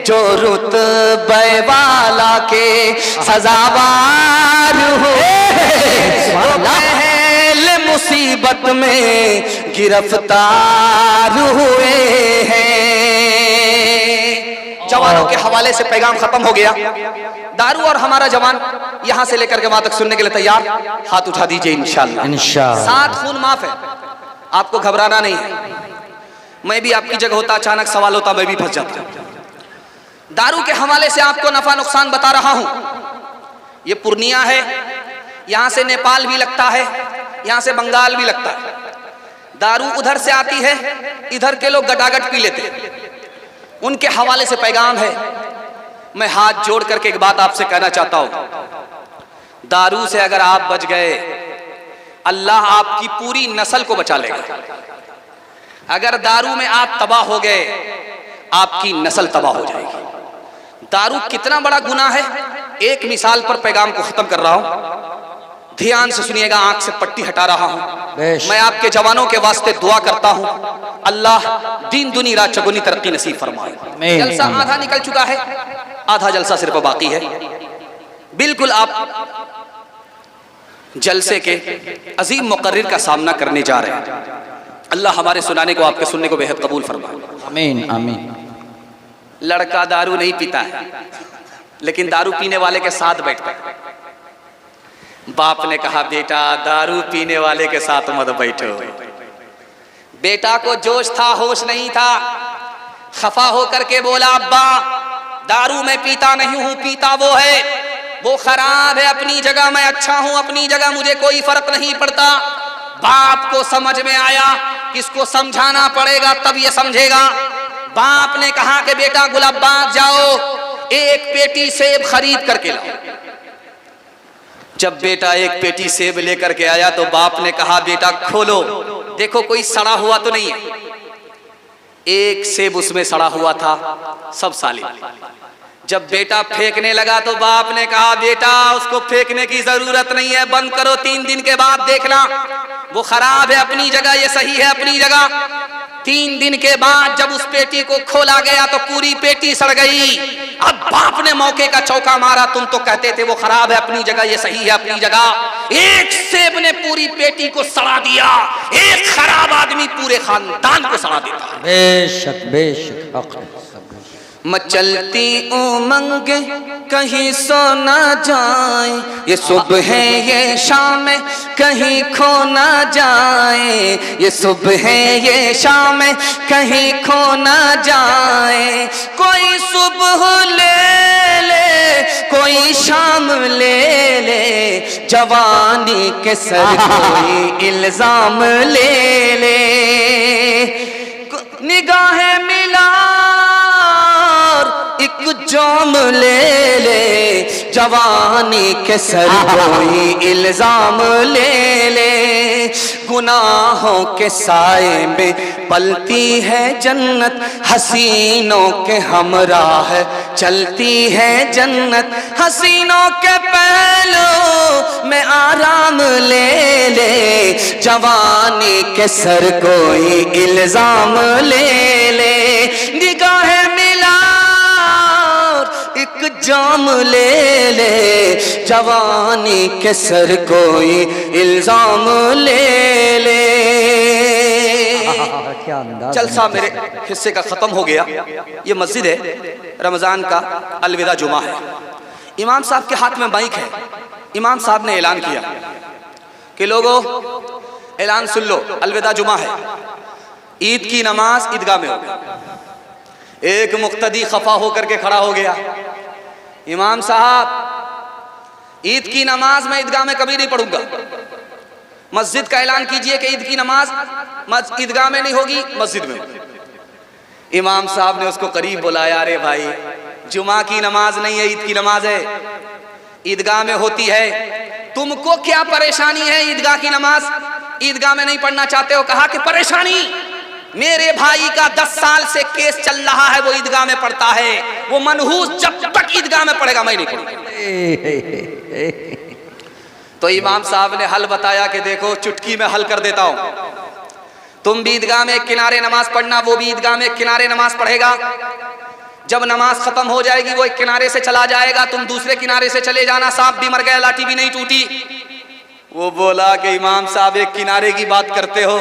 जो रुतबे वाला के सजावार हुए वो पहले मुसीबत में गिरफ्तार हुए हैं। जवानों के हवाले से पैगाम खत्म हो गया। दारू और हमारा जवान यहां से लेकर के वहां तक सुनने के लिए तैयार, हाथ उठा दीजिए इंशाअल्लाह। इंशाअल्लाह 7 खून माफ है, आपको घबराना नहीं है। मैं भी आपकी जगह होता, अचानक सवाल होता, मैं भी फंस जाता। दारू के हवाले से आपको नफा नुकसान बता रहा हूं। ये पूर्णिया है, यहां से नेपाल भी लगता है, यहां से बंगाल भी लगता है। दारू उधर से आती है, इधर के लोग गटागट पी लेते हैं। उनके हवाले से पैगाम है। मैं हाथ जोड़ करके एक बात आपसे कहना चाहता हूं, दारू से अगर आप बच गए, अल्लाह आपकी पूरी नस्ल को बचा लेगा। अगर दारू में आप तबाह हो गए, आपकी नस्ल तबाह हो जाएगी। दारू कितना बड़ा गुनाह है, एक मिसाल पर पैगाम को खत्म कर रहा हूं, ध्यान से सुनिएगा, आंख से पट्टी हटा रहा हूं। मैं आपके जवानों के वास्ते दुआ करता हूं, अल्लाह दिन दुनी रात चौगुनी तरक्की नसीब फरमाए। जलसा आधा निकल चुका है, आधा जलसा सिर्फ बाकी है। बिल्कुल आप जलसे के अजीम मुकर्रिर का सामना करने जा रहे हैं। अल्लाह हमारे सुनाने को, आपके सुनने को बेहद कबूल फरमाए। आमीन आमीन। लड़का दारू नहीं पीता है, लेकिन दारू पीने वाले के साथ बैठता है। बाप ने कहा, बेटा दारू पीने वाले के साथ मत बैठो। बेटा को जोश था, होश नहीं था, खफा होकर के बोला, अब्बा दारू मैं पीता नहीं हूं, पीता वो है, वो खराब है अपनी जगह, मैं अच्छा हूं अपनी जगह, मुझे कोई फर्क नहीं पड़ता। बाप को समझ में आया, किसको समझाना पड़ेगा तब ये समझेगा। बाप ने कहा कि बेटा गुलाबबाग जाओ, एक पेटी सेब खरीद करके लाओ। जब बेटा एक पेटी सेब लेकर के आया तो बाप ने कहा, बेटा खोलो, देखो कोई सड़ा हुआ तो नहीं है। एक सेब उसमें सड़ा हुआ था, सब साली। जब बेटा फेंकने लगा तो बाप ने कहा, बेटा उसको फेंकने की जरूरत नहीं है, बंद करो, 3 दिन के बाद देखना, वो खराब है अपनी जगह, ये सही है अपनी जगह। 3 दिन के बाद जब उस पेटी को खोला गया तो पूरी पेटी सड़ गई। अब बाप ने मौके का चौका मारा, तुम तो कहते थे वो खराब है अपनी जगह, ये सही है अपनी जगह। एक सेब ने पूरी पेटी को सड़ा दिया। एक खराब आदमी पूरे खानदान को सड़ा देता है। बेशक बेशक। मचलती उमंग कहीं सो ना जाए, ये सुबह ये शाम कहीं खो ना जाए, ये सुबह ये शाम कहीं खो ना जाए। कोई सुबह ले ले, कोई शाम ले ले, जवानी के सर कोई इल्जाम ले ले। निगाहें मिला एक जाम ले ले, जवानी के सर कोई इल्जाम ले ले। गुनाहों के साए में पलती है जन्नत हसीनों के हमराह, चलती है जन्नत हसीनों के पहलू में आराम ले ले, जवानी के सर कोई इल्जाम ले ले, निगाहें मिला एक जाम ले ले, जवानी के सर कोई इल्जाम ले ले। जलसा मेरे हिस्से का खत्म हो गया। ये मस्जिद है, रमजान का अलविदा जुमा है। इमाम साहब के हाथ में माइक है। इमाम साहब ने ऐलान किया कि लोगों ऐलान सुन लो, अलविदा जुमा है। ईद की नमाज ईदगाह में होगी। एक मुक्तदी खफा होकर के खड़ा हो गया, इमाम साहब ईद की नमाज मैं ईदगाह में कभी नहीं पढ़ूंगा। मस्जिद का ऐलान कीजिए कि ईद की नमाज ईदगाह में नहीं होगी, मस्जिद में। इमाम साहब ने उसको करीब बुलाया, अरे भाई जुमा की नमाज नहीं है, ईद की नमाज है, ईदगाह में होती है। तुमको क्या परेशानी है ईदगाह की नमाज ईदगाह में नहीं पढ़ना चाहते हो? कहा कि परेशानी मेरे भाई का 10 साल से केस चल रहा है, वो ईदगाह में पढ़ता है, वो मनहूस जब तक ईदगाह में पढ़ेगा मैं नहीं पढ़ूंगा। तो इमाम साहब ने हल बताया कि देखो चुटकी में हल कर देता हूं, तुम भी ईदगाह में एक किनारे नमाज पढ़ना, वो भी ईदगाह में एक किनारे नमाज पढ़ेगा। जब नमाज खत्म हो जाएगी वो एक किनारे से चला जाएगा, तुम दूसरे किनारे से चले जाना। सांप भी मर गया, लाठी भी नहीं टूटी। वो बोला कि इमाम साहब एक किनारे की बात करते हो,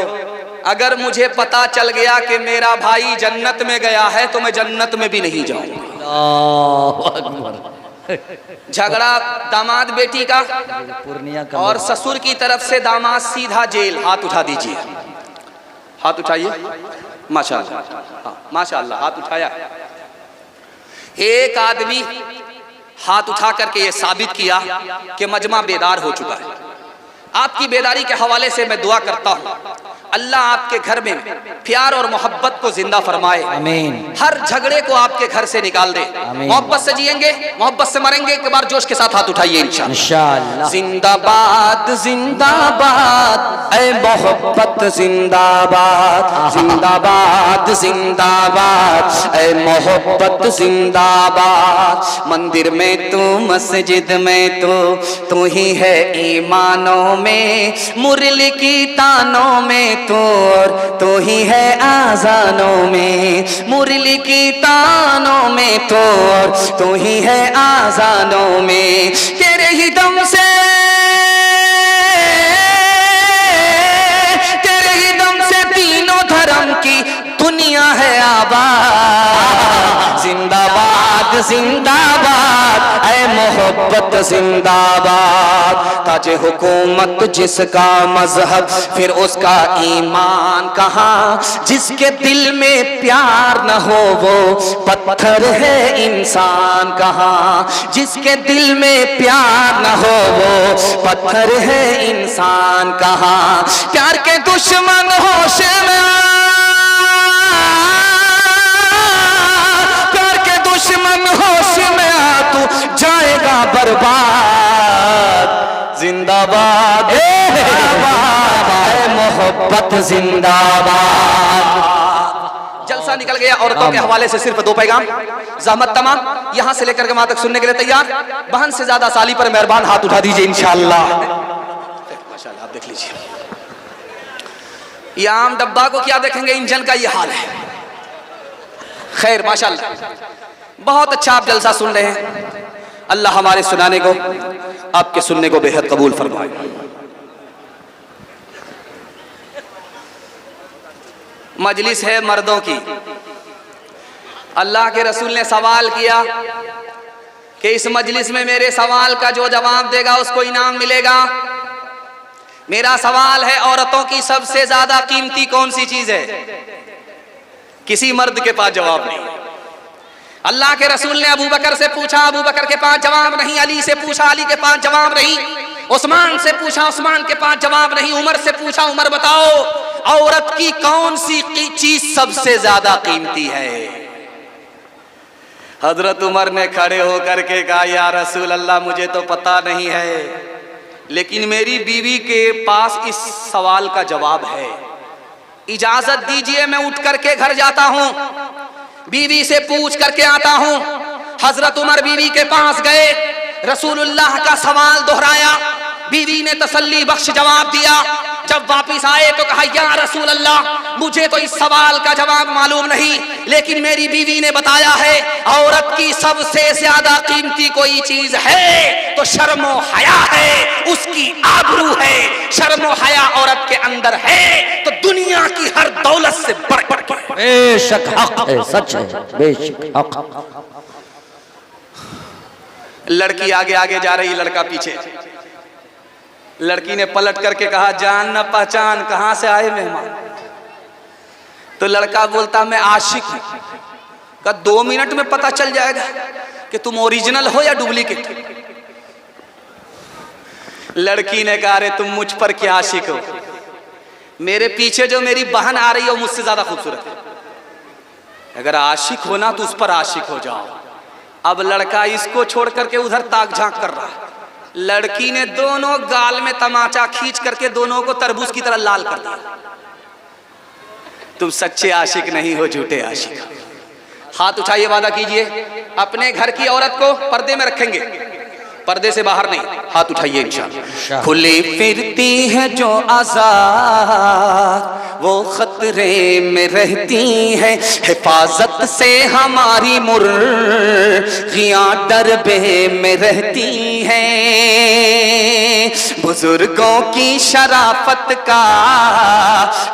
अगर मुझे पता चल गया कि मेरा भाई जन्नत में गया है तो मैं जन्नत में भी नहीं जाऊंगा। झगड़ा दामाद बेटी का और ससुर की तरफ से दामाद सीधा जेल। हाथ उठा दीजिए, हाथ उठाइए। माशाअल्लाह, माशाअल्लाह, हाथ उठाया। एक आदमी हाथ उठा करके ये साबित किया कि मजमा बेदार हो चुका है। आपकी बेदारी के हवाले से मैं दुआ करता हूँ, अल्लाह आपके घर में प्यार और मोहब्बत को जिंदा फरमाए। आमीन। हर झगड़े को आपके घर से निकाल दे। मोहब्बत से जिएंगे, मोहब्बत से मरेंगे। एक बार जोश के साथ हाथ उठाइए इंशाअल्लाह। जिंदाबाद जिंदाबाद ऐ मोहब्बत, जिंदाबाद जिंदाबाद जिंदाबाद ऐ मोहब्बत, जिंदाबाद। मंदिर में तू, मस्जिद में तू ही है ईमानों में, मुरली की तानों में तू ही है आजानों में, मुरली की तानों में तू ही है आजानों में। तेरे ही दम से, तेरे ही दम से तीनों धर्म की दुनिया है आबाद। जिंदाबाद जिंदाबाद ऐ मोहब्बत, जिंदाबाद। ताजे हुकूमत जिसका मजहब, फिर उसका ईमान कहाँ? जिसके दिल में प्यार न हो वो पत्थर है इंसान कहाँ? जिसके दिल में प्यार न हो वो पत्थर है इंसान कहाँ? प्यार के दुश्मन होश में, प्यार के दुश्मन होश में आ, तू जाएगा बर्बाद। जिंदाबाद मोहब्बत, जिंदाबाद। जलसा निकल गया। औरतों के हवाले से सिर्फ 2 पैगाम, ज़हमत तमाम। यहां से लेकर के वहां तक सुनने के लिए तैयार? बहन से ज्यादा साली पर मेहरबान हाथ उठा दीजिए इंशाअल्लाह। माशाअल्लाह, आप देख लीजिए। ये आम डब्बा को क्या देखेंगे, इंजन का ये हाल है। खैर माशाअल्लाह, बहुत अच्छा आप जलसा सुन रहे हैं। अल्लाह हमारे सुनाने को, आपके सुनने को बेहद कबूल फरमाए। मजलिस है मर्दों की। अल्लाह के रसूल ने सवाल किया कि इस मजलिस में मेरे सवाल का जो जवाब देगा उसको इनाम मिलेगा। मेरा सवाल है, औरतों की सबसे ज्यादा कीमती कौन सी चीज है? किसी मर्द के पास जवाब नहीं। अल्लाह के रसूल ने अबू बकर से पूछा, अबू बकर के पास जवाब नहीं। अली से पूछा, अली के पास जवाब नहीं। उस्मान से पूछा, उस्मान के पास जवाब नहीं। उमर से पूछा, उमर बताओ औरत की कौन सी चीज सबसे ज्यादा कीमती है? हजरत उमर ने खड़े होकर के कहा, या रसूल अल्लाह मुझे तो पता नहीं है, लेकिन मेरी बीवी के पास इस सवाल का जवाब है। इजाजत दीजिए मैं उठ करके घर जाता हूं, बीवी से पूछ करके आता हूं। हजरत उमर बीवी के पास गए, रसूलुल्लाह का सवाल दोहराया, बीवी ने तसल्ली बख्श जवाब दिया। जब वापिस आए तो कहा, या रसूल अल्लाह, मुझे तो इस सवाल का जवाब मालूम नहीं, लेकिन मेरी बीवी ने बताया है औरत की सबसे ज्यादा कीमती कोई चीज है तो शर्मो हया है, उसकी आबरू है। शर्मो हया औरत के अंदर है तो दुनिया की हर दौलत से बढ़ के बेशक हक है, सच है, बेशक हक। लड़की आगे आगे जा रही, लड़का पीछे। लड़की ने पलट करके कहा, जान न पहचान, कहां से आए मेहमान? तो लड़का बोलता, मैं आशिक हूं। कहा 2 मिनट में पता चल जाएगा कि तुम ओरिजिनल हो या डुप्लीकेट। लड़की ने कहा, अरे तुम मुझ पर क्या आशिक हो, मेरे पीछे जो मेरी बहन आ रही है वो मुझसे ज्यादा खूबसूरत है। अगर आशिक हो ना तो उस पर आशिक हो जाओ। अब लड़का इसको छोड़ करके उधर ताक झांक कर रहा है। लड़की ने दोनों गाल में तमाचा खींच करके दोनों को तरबूज की तरह लाल कर दिया। तुम सच्चे आशिक नहीं हो, झूठे आशिक। हाथ उठाइए, वादा कीजिए अपने घर की औरत को पर्दे में रखेंगे, पर्दे से बाहर नहीं। हाथ उठाइए इंशाअल्लाह। खुली फिरती है जो आजाद वो खतरे में रहती है, हिफाजत से हमारी मुर्गियां डरबे में रहती हैं। बुजुर्गों की शराफत का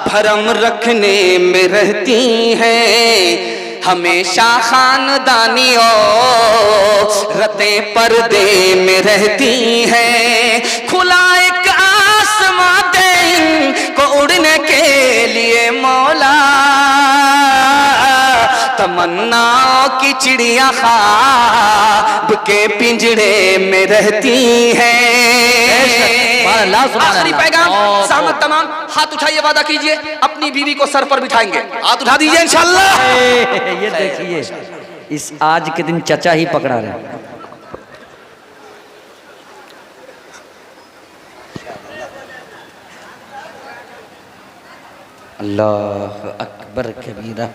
भरम रखने में रहती हैं, हमेशा खानदानी औरतें पर्दे में रहती हैं। खुला एक आसमां दे इनको उड़ने के लिए मौला, तमन्नाओं की चिड़िया ख्वाब के पिंजड़े में रहती हैं। आखिरी पैगाम सामत तमाम। हाथ उठाइए, वादा कीजिए अपनी बीवी को सर पर बिठाएंगे। हाथ उठा दीजिए इंशाअल्लाह। ये देखिए, इस आज के दिन चचा ही पकड़ा रहे। अल्लाह अकबर कबीरा।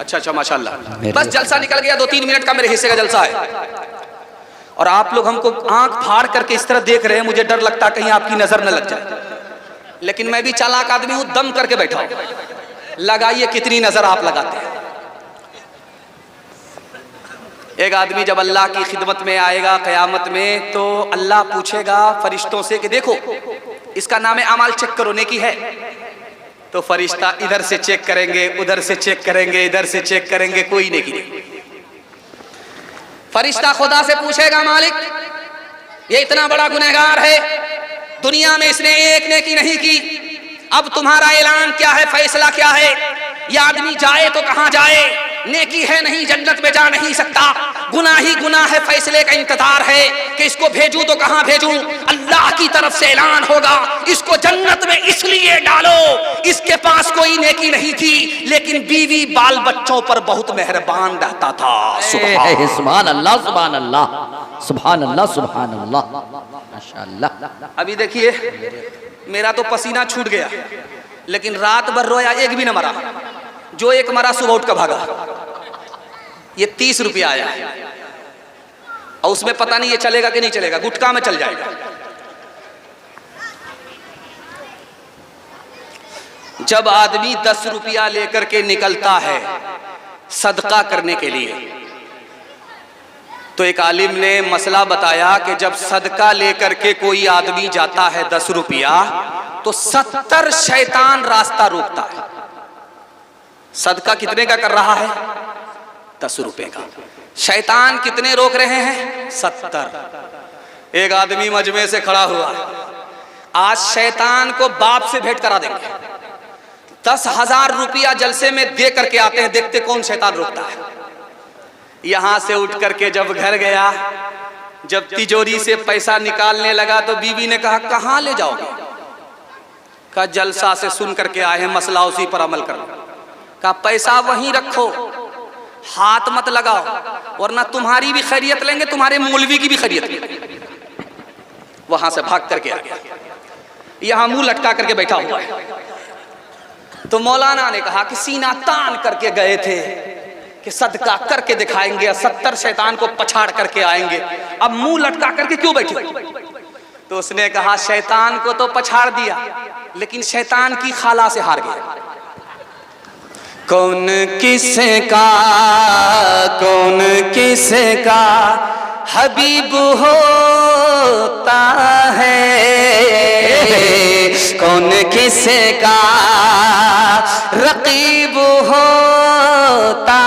अच्छा माशाल्लाह। बस जलसा निकल गया, 2-3 मिनट का मेरे हिस्से का जलसा है और आप लोग हमको आंख फाड़ करके इस तरह देख रहे हैं, मुझे डर लगता कहीं आपकी नजर न लग जाए। लेकिन मैं भी चालाक आदमी हूं, दम करके बैठा हूं। लगाइए कितनी नजर आप लगाते हैं। एक आदमी जब अल्लाह की खिदमत में आएगा कयामत में तो अल्लाह पूछेगा फरिश्तों से कि देखो इसका नाम अमाल चेक करो, नेकी है? तो फरिश्ता इधर से चेक करेंगे, उधर से चेक करेंगे, इधर से चेक करेंगे, कोई नेकी नहीं। फरिश्ता खुदा से पूछेगा, मालिक ये इतना बड़ा गुनहगार है, दुनिया में इसने एक नेकी नहीं की, अब तुम्हारा ऐलान क्या है, फैसला क्या है? ये आदमी जाए तो कहां जाए? नेकी है नहीं, जन्नत में जा नहीं सकता, गुनाह ही गुनाह है, फैसले का इंतजार है कि इसको भेजूं तो कहां भेजूं? अल्लाह की तरफ से ऐलान होगा, इसको जन्नत में इसलिए डालो, इसके पास कोई नेकी नहीं थी लेकिन बीवी बाल बच्चों पर बहुत मेहरबान रहता था। सुभान अल्लाह, सुभान अल्लाह, सुभान अल्लाह, सुभान अल्लाह, माशाअल्लाह। अभी देखिए मेरा तो पसीना छूट गया, लेकिन रात भर रोया, एक भी न मरा। जो एक मरा सुबह उठ कर भागा। ये 30 रुपया आया और उसमें पता नहीं ये चलेगा कि नहीं चलेगा, गुटखा में चल जाएगा। जब आदमी 10 रुपया लेकर के निकलता है सदका करने के लिए, तो एक आलिम ने मसला बताया कि जब सदका लेकर के कोई आदमी जाता है 10 रुपया तो 70 शैतान रास्ता रोकता है। सदका कितने का कर रहा है? 10 रुपए का। शैतान कितने रोक रहे हैं? 70। एक आदमी मजमे से खड़ा हुआ, आज शैतान को बाप से भेंट करा देंगे। 10,000 रुपया जलसे में दे करके आते हैं, देखते कौन शैतान रोकता है। यहां से उठ करके जब घर गया, जब तिजोरी से पैसा निकालने लगा तो बीवी ने कहा कहां ले जाओगे? कहा जलसा से सुन करके आए हैं, मसला उसी पर अमल करो। कहा पैसा वहीं रखो, हाथ मत लगाओ, वरना तुम्हारी भी खैरियत लेंगे, तुम्हारे मौलवी की भी खैरियत लेंगे। वहां से भाग करके आ गया, यहां मुंह लटका करके बैठा हुआ है। तो मौलाना ने कहा कि सीना तान करके गए थे कि सदका करके दिखाएंगे, 70 शैतान को पछाड़ करके आएंगे, अब मुंह लटका करके क्यों बैठे? तो उसने कहा शैतान को तो पछाड़ दिया, लेकिन शैतान की खाला से हार गया। कौन किसका हबीब होता है, कौन किसका रकीब होता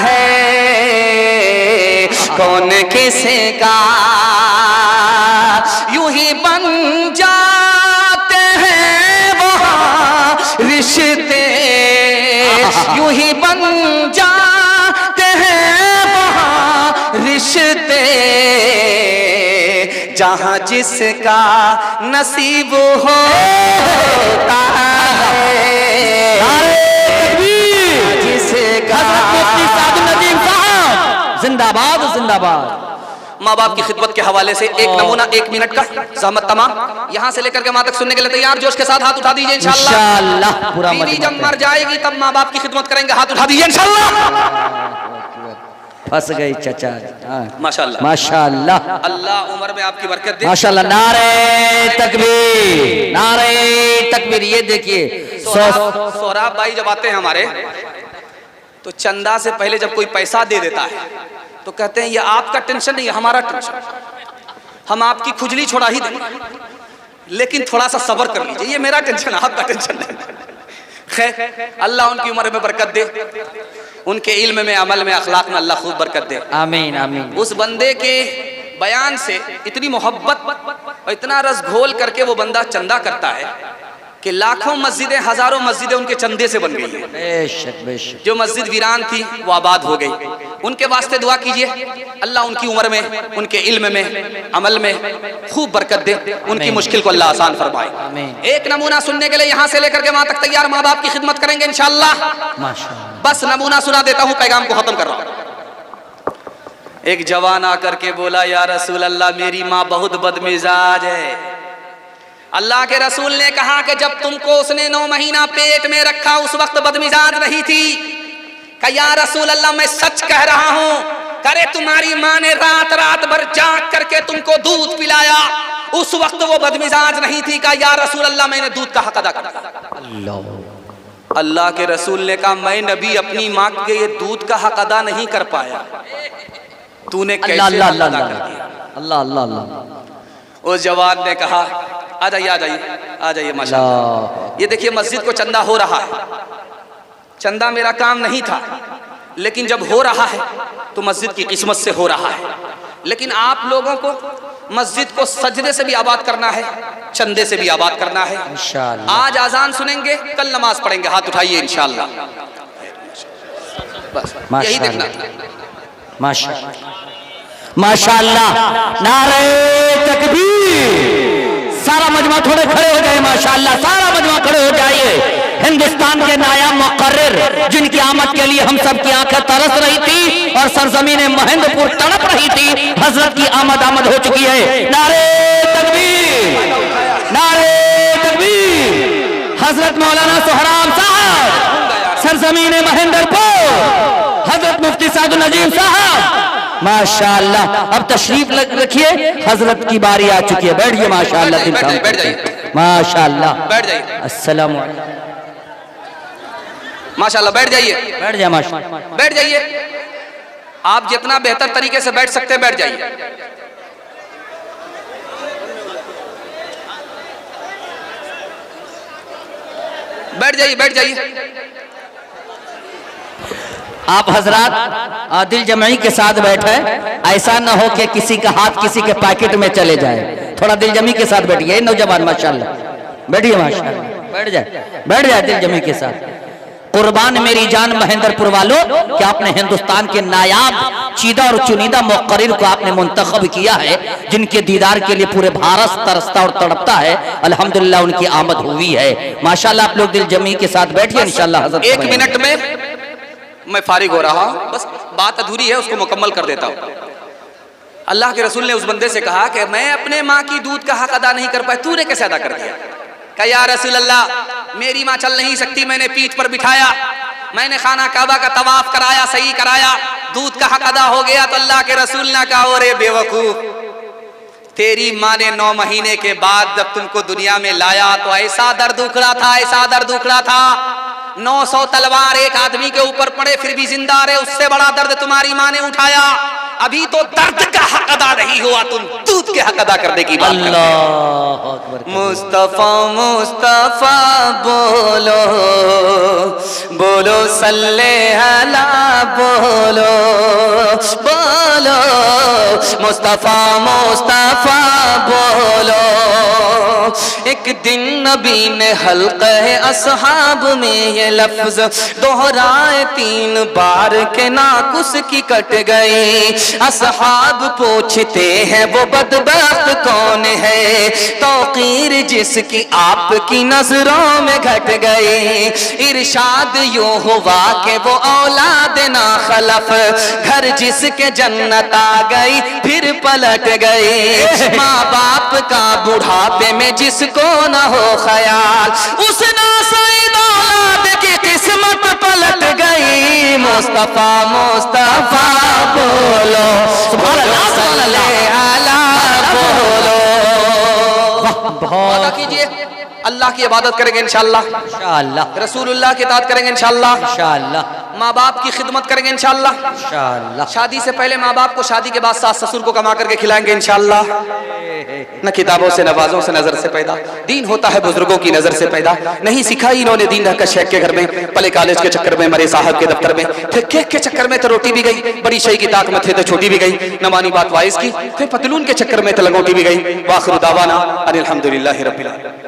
है, कौन किसका यूं ही बन जाते हैं वहाँ रिश्ते, यूं ही बन जाते हैं वहाँ रिश्ते, जहाँ जिसका नसीब होता है, जिसका। जिंदाबाद जिंदाबाद। माँ बाप की खिदमत के हवाले से एक नमूना 1 मिनट का, जहमत तमाम, यहाँ से लेकर के वहां तक सुनने के लिए तैयार? जोश के साथ हाथ उठा दीजिए इंशाअल्लाह। पूरा बीवी जब मर जाएगी तब माँ बाप की खिदमत करेंगे, हाथ उठा दीजिए इंशाअल्लाह। फंस गई चचा। माशाअल्लाह माशाअल्लाह। अल्लाह उम्र में आपकी बरकत दे। माशाअल्लाह। नारे तकबीर, नारे तकबीर। ये देखिए सोहराब भाई जब आते हैं हमारे, तो चंदा से पहले जब कोई पैसा दे देता है तो कहते हैं ये आपका टेंशन नहीं, हमारा टेंशन, हम आपकी खुजली छोड़ा ही देंगे, लेकिन थोड़ा सा सब्र कर लीजिए, ये मेरा टेंशन है, आपका टेंशन नहीं। खैर अल्लाह उनकी उम्र में बरकत दे, उनके इल्म में, अमल में, अखलाक में अल्लाह खूब बरकत दे। आमीन आमीन। उस बंदे के बयान से इतनी मोहब्बत और इतना रस घोल करके वो बंदा चंदा करता है कि लाखों मस्जिदें, हजारों मस्जिदें उनके चंदे से बन गई हैं। बेशक बेशक। जो मस्जिद वीरान थी वो आबाद हो गई। उनके वास्ते दुआ कीजिए, अल्लाह उनकी उम्र में, उनके इल्म में, अमल में खूब बरकत दे, उनकी मुश्किल को अल्लाह आसान फरमाए। एक नमूना सुनने के लिए यहाँ से लेकर के वहां तक तैयार? माँ बाप की खिदमत करेंगे इंशाअल्लाह। माशाअल्लाह। बस नमूना सुना देता हूँ, पैगाम को खत्म कर रहा हूँ। एक जवान आकर के बोला, या रसूल अल्लाह मेरी माँ बहुत बदमिजाज है। अल्लाह के रसूल ने कहा कि जब तुमको उसने 9 महीना पेट में रखा उस वक्त बदमिजाज नहीं थी। कहा या रसूल अल्लाह मैं सच कह रहा हूँ। करे तुम्हारी माँ ने रात रात भर जाग करके तुमको दूध पिलाया, उस वक्त वो बदमिजाज नहीं थी। कहा या रसूल अल्लाह मैंने दूध का हक अदा कर दिया। अल्लाह के रसूल ने कहा मैं नबी अपनी माँ के ये दूध का हक अदा नहीं कर पाया, तूने कैसे अदा कर दिया? अल्लाह अल्लाह अल्लाह। उस जवान ने कहा आ जाइए आ जाइए आ जाइए। माशाअल्लाह। ये देखिए मस्जिद को चंदा हो रहा है, चंदा मेरा काम नहीं था, लेकिन जब हो रहा है तो मस्जिद की किस्मत से हो रहा है। लेकिन आप लोगों को मस्जिद को सजदे से भी आबाद करना है, चंदे से भी आबाद करना है इंशाअल्लाह। आज आजान सुनेंगे, कल नमाज पढ़ेंगे, हाथ उठाइए इंशाअल्लाह। बस यही देखना था। माशाअल्लाह माशाअल्लाह। नारे तकबीर। सारा मजमा थोड़े खड़े हो जाए, माशाअल्लाह सारा मजमा खड़े हो जाइए। हिंदुस्तान के नायाब मुकर्रिर जिनकी आमद के लिए हम सब की आंखें तरस रही थी और सरजमीन महेंद्रपुर तड़प रही थी, हजरत की आमद हो चुकी है। नारे तकबीर, नारे तकबीर। हजरत मौलाना सोहराब साहब, सरजमीन महेंद्रपुर, हजरत मुफ्ती सादुल नजीम साहब, माशाअल्लाह। अब तशरीफ रखिए, हजरत की बारी आ चुकी है। बैठिए माशाअल्लाह। बैठ जाइए माशाअल्लाह। बैठ जाइए। अस्सलाम माशाअल्लाह। बैठ जाइए बैठ जाए माशाअल्लाह। बैठ जाइए। आप जितना बेहतर तरीके से बैठ सकते हैं बैठ जाइए। बैठ जाइए बैठ जाइए। आप हजरात दिल जमाई के साथ बैठे, ऐसा न हो कि किसी का हाथ किसी के पैकेट में चले जाए। थोड़ा दिल जमी के साथ बैठिए नौजवान, माशाअल्लाह बैठिए माशाअल्लाह। बैठ जाए दिल जमी के साथ। कुर्बान मेरी जान महेंद्रपुर वालों, कि आपने हिंदुस्तान के नायाब चीदा और चुनीदा मुक़र्रिर को आपने मुंतखब किया है, जिनके दीदार के लिए पूरे भारत तरसता और तड़पता है। अल्हम्दुलिल्लाह उनकी आमद हुई है माशाअल्लाह। आप लोग दिल जमी के साथ बैठिए इंशाअल्लाह। हज़रत 1 मिनट में मैं फारिग हो रहा हूँ, बस बात अधूरी है उसको मुकम्मल कर देता हूँ। अल्लाह के रसूल ने उस बंदे से कहा कि मैं अपने माँ की दूध का हक अदा नहीं कर पाया, तूने कैसे अदा कर दिया? कहा या रसूल अल्लाह मेरी माँ चल नहीं सकती, मैंने पीठ पर बिठाया, मैंने खाना काबा का तवाफ कराया, सही कराया, दूध का हक अदा हो गया। तो अल्लाह के रसूल ने कहा, ओरे बेवकूफ, तेरी माँ ने 9 महीने के बाद जब तुमको दुनिया में लाया तो ऐसा दर्द उखड़ा था, ऐसा दर्द उखड़ा था, 900 तलवार एक आदमी के ऊपर पड़े फिर भी जिंदा रहे, उससे बड़ा दर्द तुम्हारी माँ ने उठाया। अभी तो दर्द का हक अदा नहीं हुआ, तुम दूध के हक अदा करने की बात करते हो। मुस्तफा मुस्तफा बोलो बोलो सल्ले अला बोलो बोलो मुस्तफा मुस्तफा बोलो। एक दिन नबी ने हल्क़े असहाब में ये लफ्ज दोहराए 3 बार के नाकुस की कट गई। असहाब पूछते हैं वो बदबख्त कौन है, तौकीर जिसकी आपकी नजरों में घट गई। इरशाद यूं हुआ कि वो औलाद ना खलफ, घर जिसके जन्नत आ गई फिर पलट गई। माँ बाप का बुढ़ापे में जिसको न हो ख्याल, उस नासईद औलाद की किस्मत पलट गई। मुस्तफा मुस्तफा बोलो बोलो बोलो। वादा कीजिए अल्लाह की इबादत करेंगे इंशाअल्लाह, रसूलुल्लाह की इताअत करेंगे इंशाअल्लाह, माँ बाप की खिदमत करेंगे इंशाअल्लाह। शादी से पहले माँ बाप को, शादी के बाद सास ससुर को कमा करके खिलाएंगे इंशाअल्लाह। न किताबों से, नवाजों से, नजर से पैदा, दीन होता है बुजुर्गों की नजर से पैदा। नहीं सिखाई इन्होंने दीन रहकर शेख के घर में, पले कॉलेज के चक्कर में, मरे साहब के दफ्तर में, फिर केक के चक्कर में तो रोटी भी गई, बड़ी शई की ताक में थे तो छोटी भी गई, न मानी बात वाइस की, फिर पतलून के चक्कर में तो लंगोटी भी गई। वाखिर दावाना अनिल हम्दुलिल्लाहि रब्बिल आलमीन।